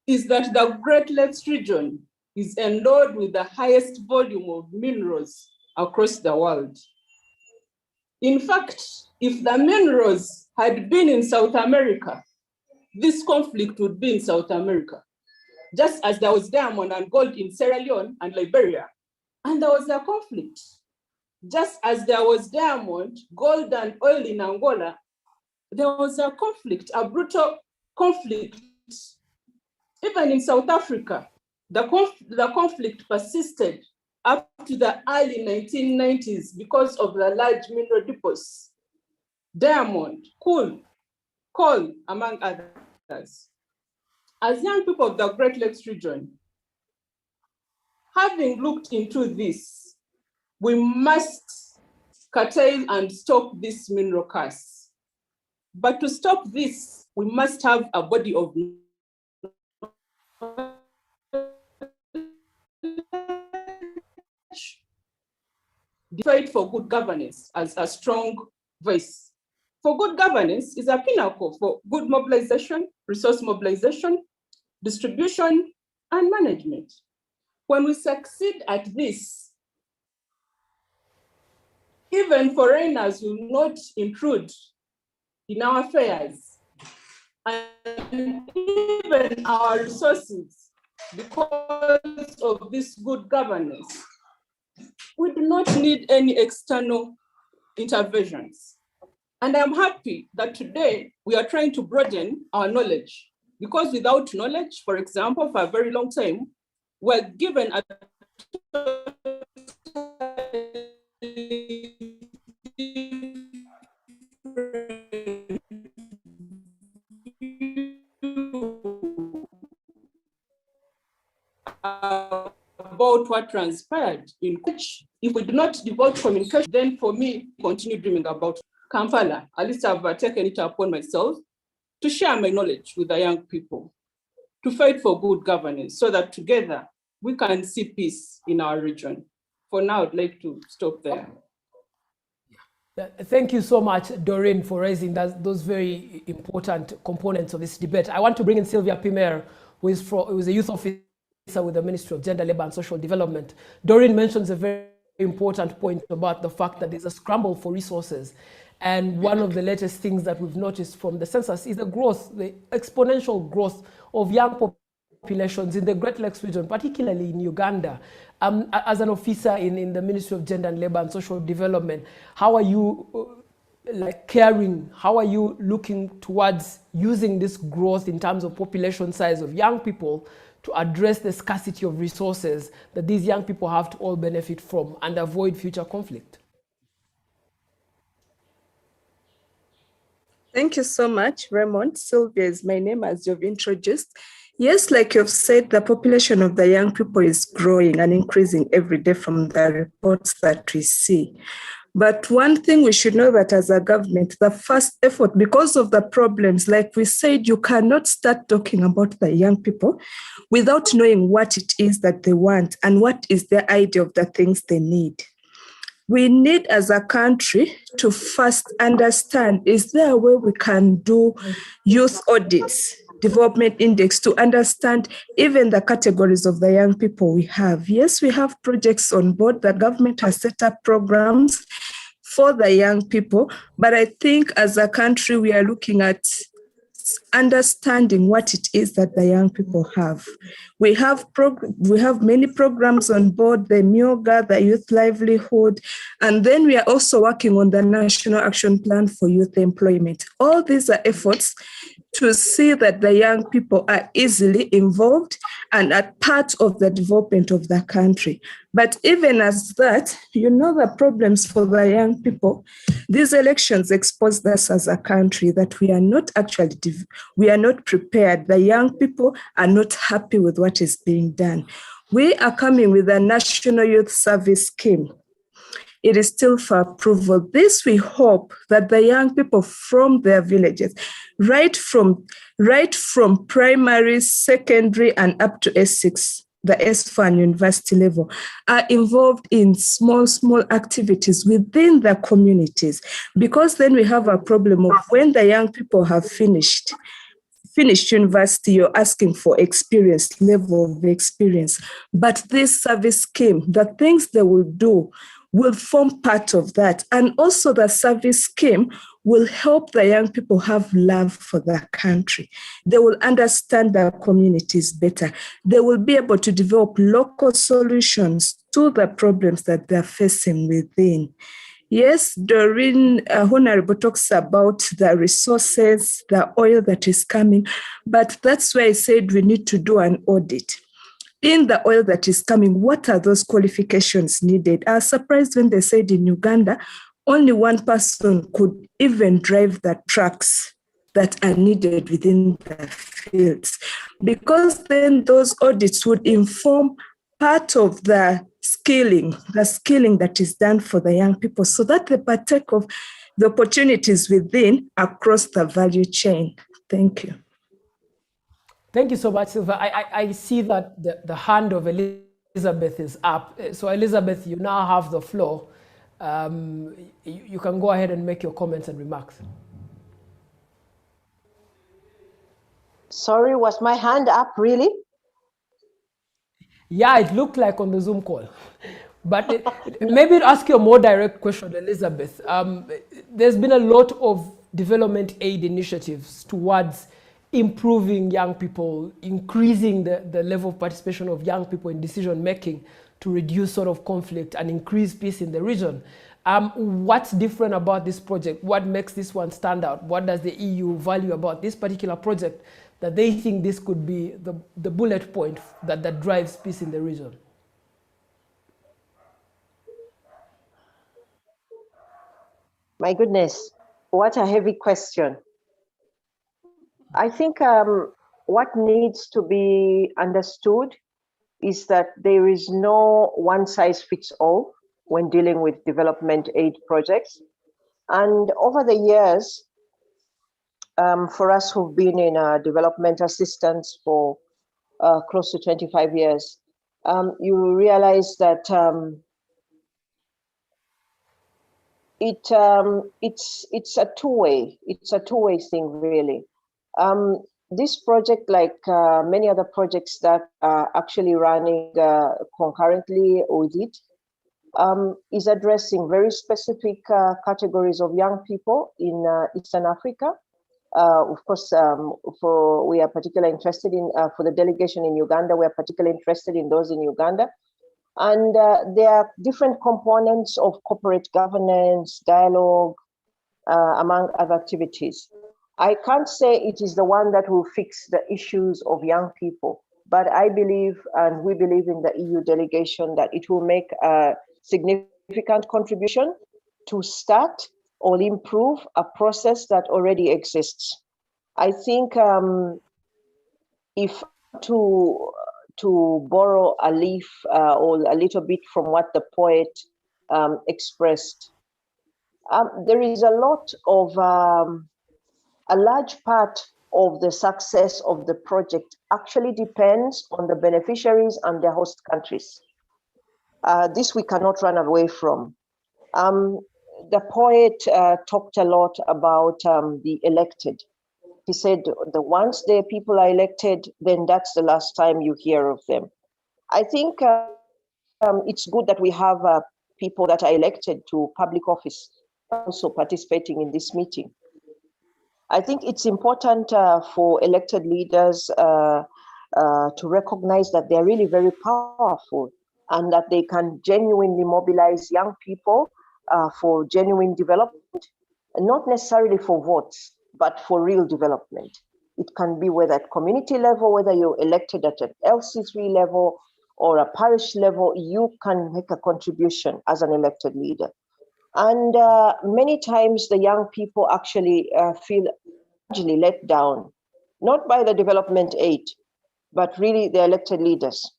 is that the Great Lakes region is endowed with the highest volume of minerals across the world. In fact, if the minerals had been in South America, this conflict would be in South America. Just as there was diamond and gold in Sierra Leone and Liberia, and there was a conflict. Just as there was diamond, gold, and oil in Angola, there was a conflict, a brutal conflict. Even in South Africa, the conflict persisted up to the early 1990s because of the large mineral deposits, diamond, coal, among others. As young people of the Great Lakes region, having looked into this, we must curtail and stop this mineral curse. But to stop this, we must have a body of fight for good governance as a strong voice. For good governance is a pinnacle for good mobilization, resource mobilization, distribution, and management. When we succeed at this, even foreigners will not intrude in our affairs, and even our resources, because of this good governance, we do not need any external interventions. And I'm happy that today we are trying to broaden our knowledge, because without knowledge, for example, for a very long time, we're given a about what transpired in which, if we do not devote communication, then for me, continue dreaming about Kampala. At least I've taken it upon myself to share my knowledge with the young people, to fight for good governance so that together we can see peace in our region. For now, I'd like to stop there. Thank you so much, Doreen, for raising those very important components of this debate. I want to bring in Sylvia Pimer, who is a youth officer with the Ministry of Gender, Labour and Social Development. Doreen mentions a very important point about the fact that there's a scramble for resources. And one of the latest things that we've noticed from the census is the growth, the exponential growth of young populations in the Great Lakes region, particularly in Uganda. As an officer in the Ministry of Gender and Labour and Social Development, how are you how are you looking towards using this growth in terms of population size of young people to address the scarcity of resources that these young people have to all benefit from and avoid future conflict? Thank you so much, Raymond. Sylvia is my name, as you've introduced. Yes, like you've said, the population of the young people is growing and increasing every day from the reports that we see. But one thing we should know that as a government, the first effort, because of the problems, like we said, you cannot start talking about the young people without knowing what it is that they want and what is their idea of the things they need. We need as a country to first understand, is there a way we can do youth audits, development index to understand even the categories of the young people we have? Yes, we have projects on board. The government has set up programs for the young people, but I think as a country, we are looking at understanding what it is that the young people have. We have many programs on board, the MIOGA, the Youth Livelihood, and then we are also working on the National Action Plan for Youth Employment. All these are efforts to see that the young people are easily involved and are part of the development of the country. But even as that, the problems for the young people, these elections exposed us as a country that we are not prepared. The young people are not happy with what is being done. We are coming with a National Youth Service Scheme. It is still for approval. This we hope that the young people from their villages, right from primary, secondary, and up to S6, the S4 and university level, are involved in small activities within the communities. Because then we have a problem of when the young people have finished university, you're asking for level of experience. But this service scheme, the things they will do will form part of that. And also the service scheme will help the young people have love for their country. They will understand their communities better. They will be able to develop local solutions to the problems that they're facing within. Yes, Doreen, Honorable talks about the resources, the oil that is coming, but that's why I said we need to do an audit. In the oil that is coming, what are those qualifications needed? I was surprised when they said in Uganda, only one person could even drive the trucks that are needed within the fields, because then those audits would inform part of the skilling that is done for the young people so that they partake of the opportunities within across the value chain. Thank you. Thank you so much, Silva. I see that the hand of Elizabeth is up. So Elizabeth, you now have the floor. You can go ahead and make your comments and remarks. Sorry, was my hand up really? Yeah, it looked like on the Zoom call. But maybe to ask you a more direct question, Elizabeth. There's been a lot of development aid initiatives towards improving young people, increasing the level of participation of young people in decision making to reduce sort of conflict and increase peace in the region. What's different about this project? What makes this one stand out? What does the EU value about this particular project that they think this could be the bullet point that drives peace in the region? My goodness, what a heavy question. I think what needs to be understood is that there is no one size fits all when dealing with development aid projects. And over the years, for us who've been in development assistance for close to 25 years, you realize that it's a two-way. It's a two-way thing, really. This project, like many other projects that are actually running concurrently with it, is addressing very specific categories of young people in Eastern Africa. Of course, we are particularly interested in, for the delegation in Uganda, we are particularly interested in those in Uganda. And there are different components of corporate governance, dialogue, among other activities. I can't say it is the one that will fix the issues of young people, but I believe, and we believe in the EU delegation, that it will make a significant contribution to start or improve a process that already exists. I think if to borrow a leaf or a little bit from what the poet expressed. There is a lot of, a large part of the success of the project actually depends on the beneficiaries and their host countries. This we cannot run away from. The poet talked a lot about the elected. He said, once the people are elected, then that's the last time you hear of them. I think it's good that we have people that are elected to public office also participating in this meeting. I think it's important for elected leaders to recognize that they're really very powerful and that they can genuinely mobilize young people for genuine development, and not necessarily for votes, but for real development. It can be whether at community level, whether you're elected at an LC3 level or a parish level, you can make a contribution as an elected leader. And many times the young people actually feel largely let down, not by the development aid, but really the elected leaders.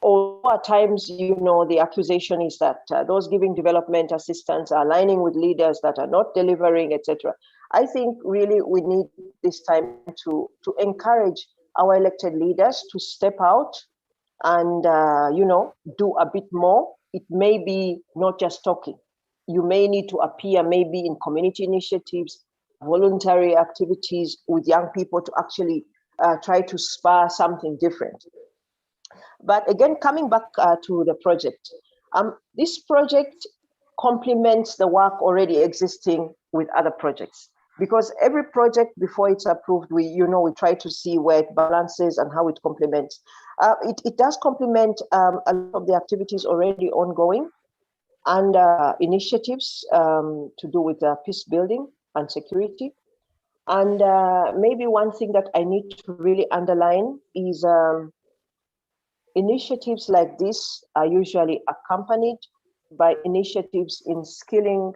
Although at times, you know, the accusation is that those giving development assistance are aligning with leaders that are not delivering, etc. I think really we need this time to encourage our elected leaders to step out and, you know, do a bit more. It may be not just talking. You may need to appear maybe in community initiatives, voluntary activities with young people to actually try to spur something different. But again, coming back to the project, this project complements the work already existing with other projects, because every project before it's approved, we try to see where it balances and how it complements. It does complement a lot of the activities already ongoing and initiatives to do with peace building and security. And maybe one thing that I need to really underline is initiatives like this are usually accompanied by initiatives in skilling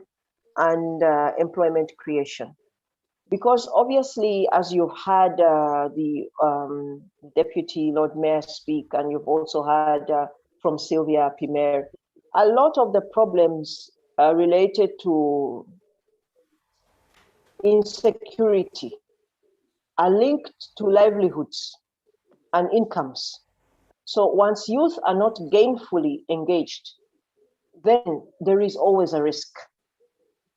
and employment creation. Because obviously, as you've had the Deputy Lord Mayor speak, and you've also had from Sylvia Pimer, a lot of the problems related to insecurity are linked to livelihoods and incomes. So once youth are not gainfully engaged, then there is always a risk,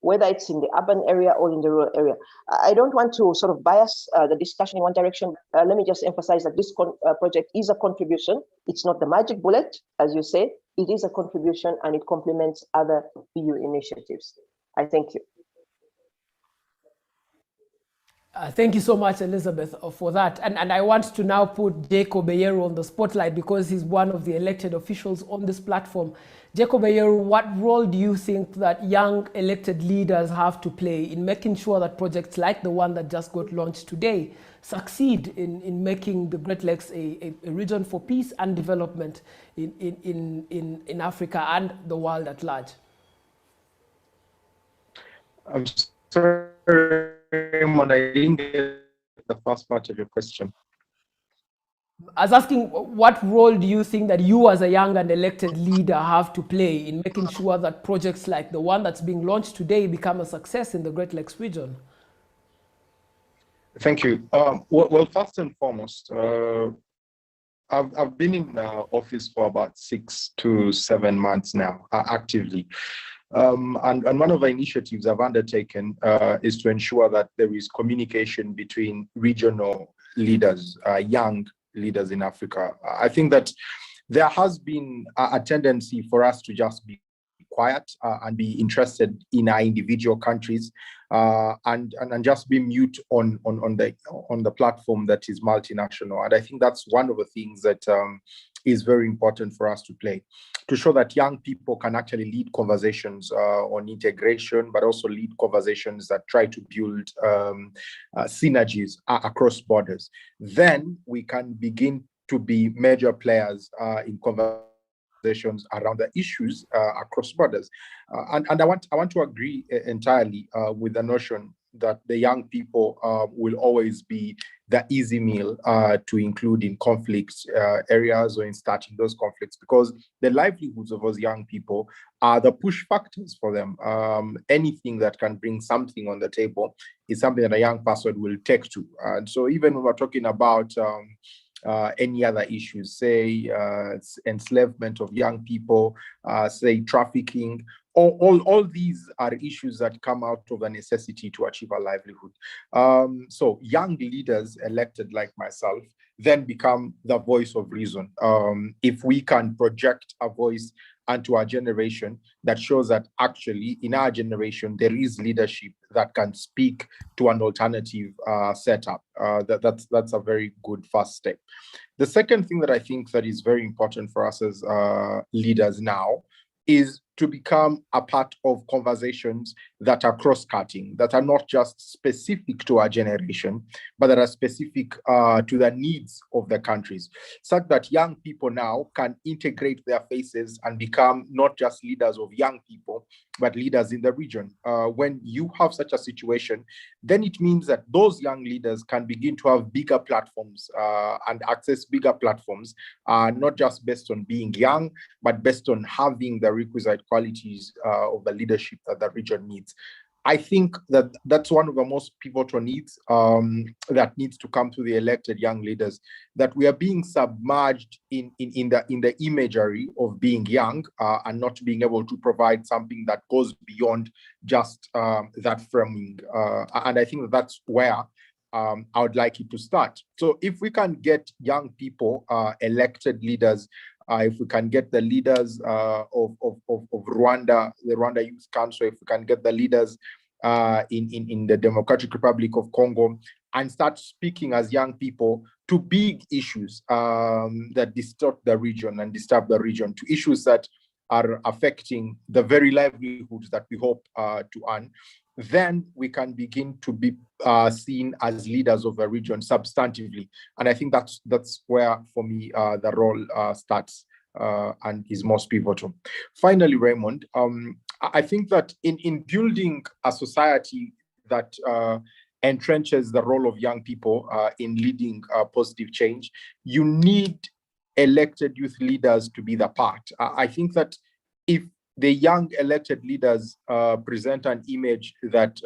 whether it's in the urban area or in the rural area. I don't want to sort of bias the discussion in one direction. Let me just emphasize that this project is a contribution. It's not the magic bullet, as you say. It is a contribution and it complements other EU initiatives. I thank you. Thank you so much, Elizabeth, for that. And I want to now put Jacob Eyero on the spotlight because he's one of the elected officials on this platform. Jacob Eyero, what role do you think that young elected leaders have to play in making sure that projects like the one that just got launched today succeed in making the Great Lakes a region for peace and development in Africa and the world at large? I'm sorry, Raymond, I didn't get the first part of your question. I was asking, what role do you think that you as a young and elected leader have to play in making sure that projects like the one that's being launched today become a success in the Great Lakes region? Thank you. Well, first and foremost, I've been in office for about 6 to 7 months now, actively. And one of the initiatives I've undertaken is to ensure that there is communication between regional leaders, young leaders in Africa. I think that there has been a tendency for us to just be quiet and be interested in our individual countries and just be mute on the platform that is multinational. And I think that's one of the things that is very important for us to play, to show that young people can actually lead conversations on integration, but also lead conversations that try to build synergies across borders. Then we can begin to be major players in conversations around the issues across borders. And I want to agree entirely with the notion that the young people will always be the easy meal to include in conflict areas or in starting those conflicts, because the livelihoods of those young people are the push factors for them. Anything that can bring something on the table is something that a young person will take to. And so even when we're talking about any other issues, say enslavement of young people, say trafficking, all these are issues that come out of a necessity to achieve a livelihood. So young leaders elected like myself then become the voice of reason. If we can project a voice onto our generation that shows that actually in our generation there is leadership that can speak to an alternative setup, that's a very good first step. The second thing that I think that is very important for us as leaders now is to become a part of conversations that are cross-cutting, that are not just specific to our generation, but that are specific to the needs of the countries, such that young people now can integrate their faces and become not just leaders of young people, but leaders in the region. When you have such a situation, then it means that those young leaders can begin to have bigger platforms and access bigger platforms, not just based on being young, but based on having the requisite qualities of the leadership that the region needs. I think that that's one of the most pivotal needs that needs to come to the elected young leaders, that we are being submerged in the imagery of being young and not being able to provide something that goes beyond just that framing. And I think that that's where I would like it to start. So if we can get young people elected leaders, if we can get the leaders of Rwanda, the Rwanda Youth Council, if we can get the leaders in the Democratic Republic of Congo and start speaking as young people to big issues that distort the region and disturb the region, to issues that are affecting the very livelihoods that we hope to earn, then we can begin to be seen as leaders of a region substantively. And I think that's where, for me, the role starts and is most pivotal. Finally, Raymond, I think that in building a society that entrenches the role of young people in leading positive change, you need elected youth leaders to be the part. I think that if the young elected leaders present an image that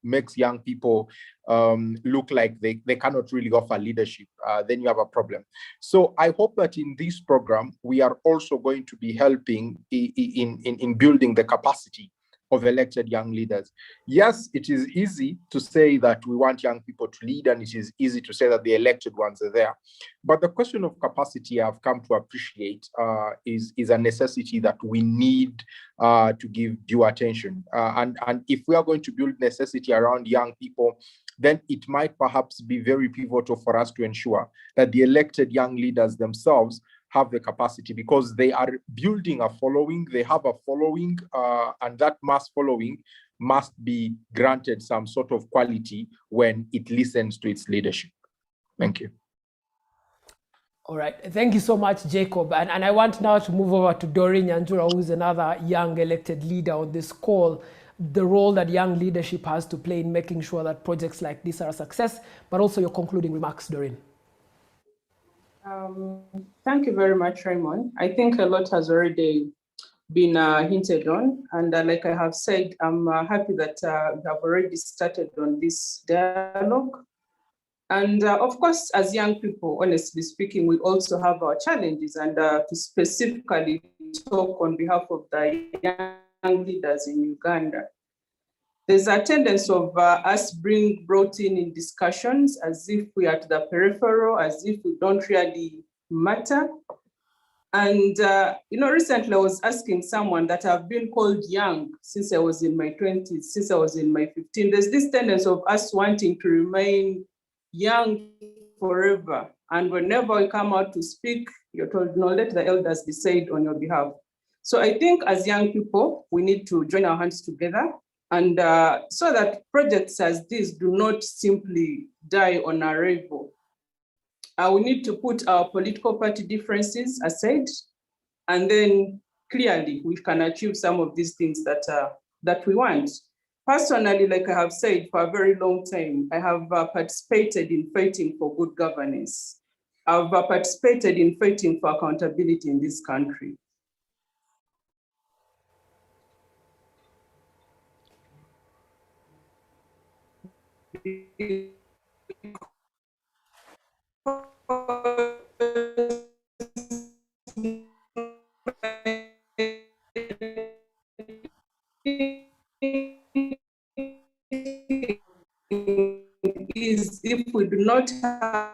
makes young people look like they cannot really offer leadership, then you have a problem. So I hope that in this program, we are also going to be helping in building the capacity of elected young leaders. Yes, it is easy to say that we want young people to lead, and it is easy to say that the elected ones are there. But the question of capacity, I've come to appreciate, is a necessity that we need to give due attention. And if we are going to build necessity around young people, then it might perhaps be very pivotal for us to ensure that the elected young leaders themselves have the capacity, because they are building a following, they have a following, and that mass following must be granted some sort of quality when it listens to its leadership. Thank you. All right, thank you so much, Jacob. And I want now to move over to Doreen Nyanjura, who is another young elected leader on this call, the role that young leadership has to play in making sure that projects like this are a success, but also your concluding remarks, Doreen. Thank you very much, Raymond. I think a lot has already been hinted on, and like I have said, I'm happy that we have already started on this dialogue. And of course, as young people, honestly speaking, we also have our challenges, and to specifically talk on behalf of the young leaders in Uganda. There's a tendency of us being brought in discussions as if we are to the peripheral, as if we don't really matter. And, recently I was asking someone that I've been called young since I was in my 20s, since I was in my 15s. There's this tendency of us wanting to remain young forever. And whenever we come out to speak, you're told, no, let the elders decide on your behalf. So I think as young people, we need to join our hands together, and so that projects as these do not simply die on arrival. We need to put our political party differences aside, and then clearly we can achieve some of these things that we want. Personally, like I have said, for a very long time, I have participated in fighting for good governance. I've participated in fighting for accountability in this country. Is if we do not have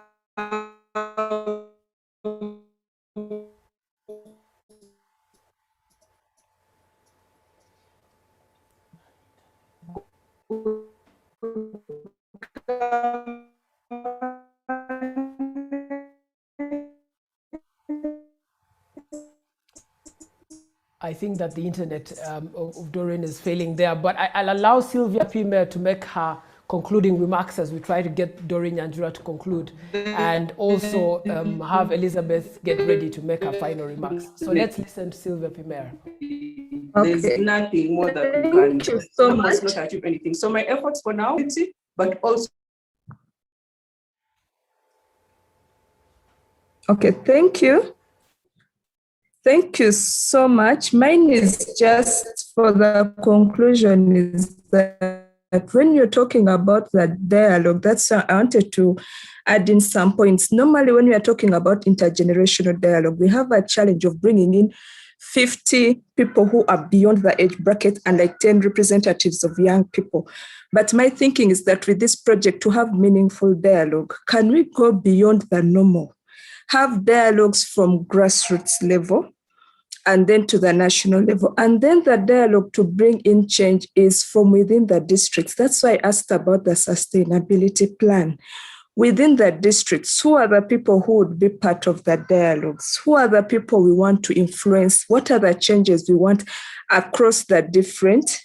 I think that the internet of Doreen is failing there, but I'll allow Sylvia Pimer to make her concluding remarks as we try to get Doreen Nyandura to conclude, and also have Elizabeth get ready to make her final remarks. So let's listen to Sylvia Pimer. There's nothing more that we can do. So much. Not achieve anything. So my efforts for now, but also. Okay, thank you. Thank you so much. Mine is just for the conclusion is that when you're talking about that dialogue, that's I wanted to add in some points. Normally, when we are talking about intergenerational dialogue, we have a challenge of bringing in 50 people who are beyond the age bracket and like 10 representatives of young people. But my thinking is that with this project, to have meaningful dialogue, can we go beyond the normal? Have dialogues from grassroots level and then to the national level. And then the dialogue to bring in change is from within the districts. That's why I asked about the sustainability plan. Within the districts, who are the people who would be part of the dialogues? Who are the people we want to influence? What are the changes we want across the different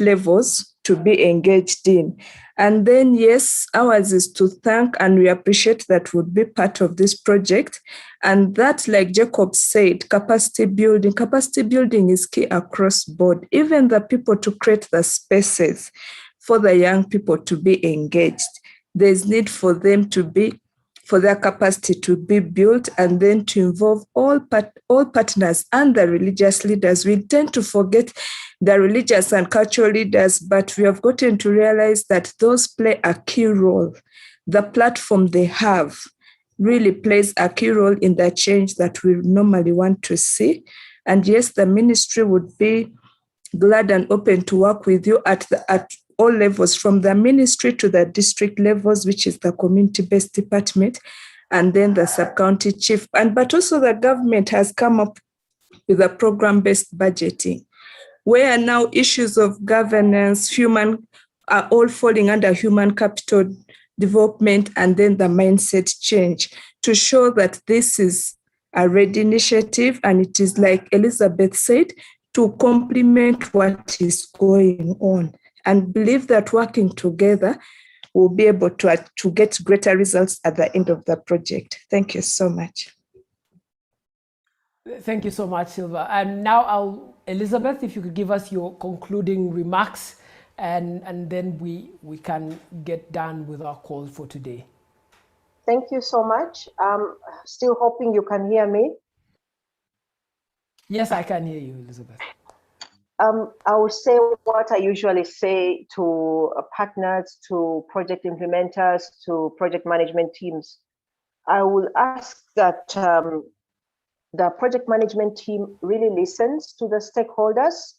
levels to be engaged in? And then, yes, ours is to thank, and we appreciate that would be part of this project. And that, like Jacob said, capacity building is key across board, even the people to create the spaces for the young people to be engaged. There's need for them to be, for their capacity to be built, and then to involve all partners and the religious leaders. We tend to forget the religious and cultural leaders, but we have gotten to realize that those play a key role. The platform they have really plays a key role in the change that we normally want to see. And yes, the ministry would be glad and open to work with you at all levels, from the ministry to the district levels, which is the community-based department, and then the sub-county chief. But also the government has come up with a program-based budgeting, where now issues of governance, human, are all falling under human capital development, and then the mindset change, to show that this is a red initiative, and it is, like Elizabeth said, to complement what is going on, and believe that working together we'll be able to get greater results at the end of the project. Thank you so much. Thank you so much, Silva. And now Elizabeth, if you could give us your concluding remarks, and then we can get done with our call for today. Thank you so much. Still hoping you can hear me. Yes, I can hear you, Elizabeth. I will say what I usually say to partners, to project implementers, to project management teams. I will ask that the project management team really listens to the stakeholders,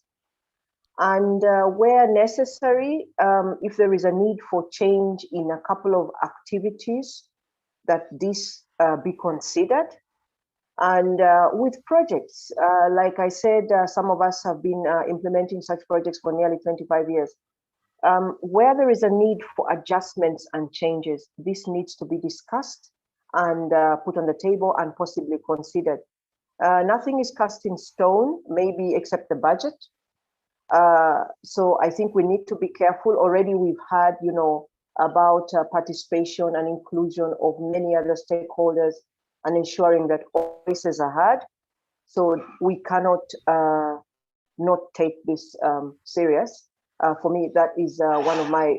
and where necessary, if there is a need for change in a couple of activities, that this be considered. And with projects, like I said, some of us have been implementing such projects for nearly 25 years. Where there is a need for adjustments and changes, this needs to be discussed and put on the table and possibly considered. Nothing is cast in stone, maybe except the budget. So I think we need to be careful. Already we've had, about participation and inclusion of many other stakeholders, and ensuring that all voices are heard. So we cannot not take this serious. For me, that is one of my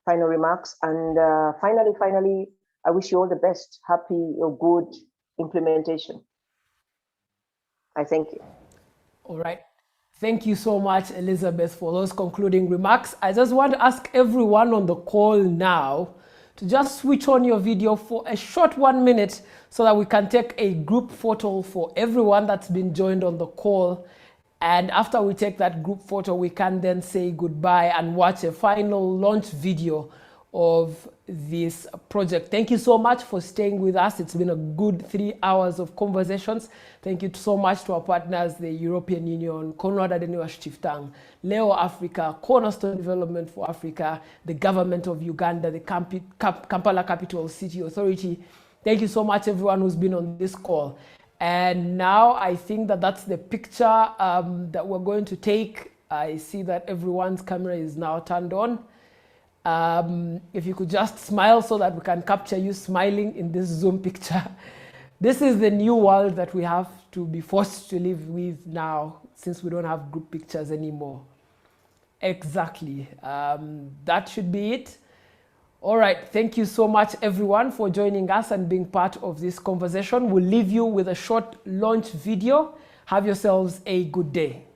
final remarks. And finally, I wish you all the best. Happy or good implementation. I thank you. All right. Thank you so much, Elizabeth, for those concluding remarks. I just want to ask everyone on the call now to just switch on your video for a short 1 minute so that we can take a group photo for everyone that's been joined on the call. And after we take that group photo, we can then say goodbye and watch a final launch video of this project. Thank you so much for staying with us. It's been a good 3 hours of conversations. Thank you so much to our partners, the European Union, Konrad Adenauer Stiftung, Leo Africa, Cornerstone Development for Africa, the government of Uganda, the Kampala Capital City Authority. Thank you so much, everyone who's been on this call. And now I think that that's the picture that we're going to take. I see that everyone's camera is now turned on. If you could just smile so that we can capture you smiling in this Zoom picture. This is the new world that we have to be forced to live with now, since we don't have group pictures anymore. Exactly. That should be it. All right. Thank you so much, everyone, for joining us and being part of this conversation. We'll leave you with a short launch video. Have yourselves a good day.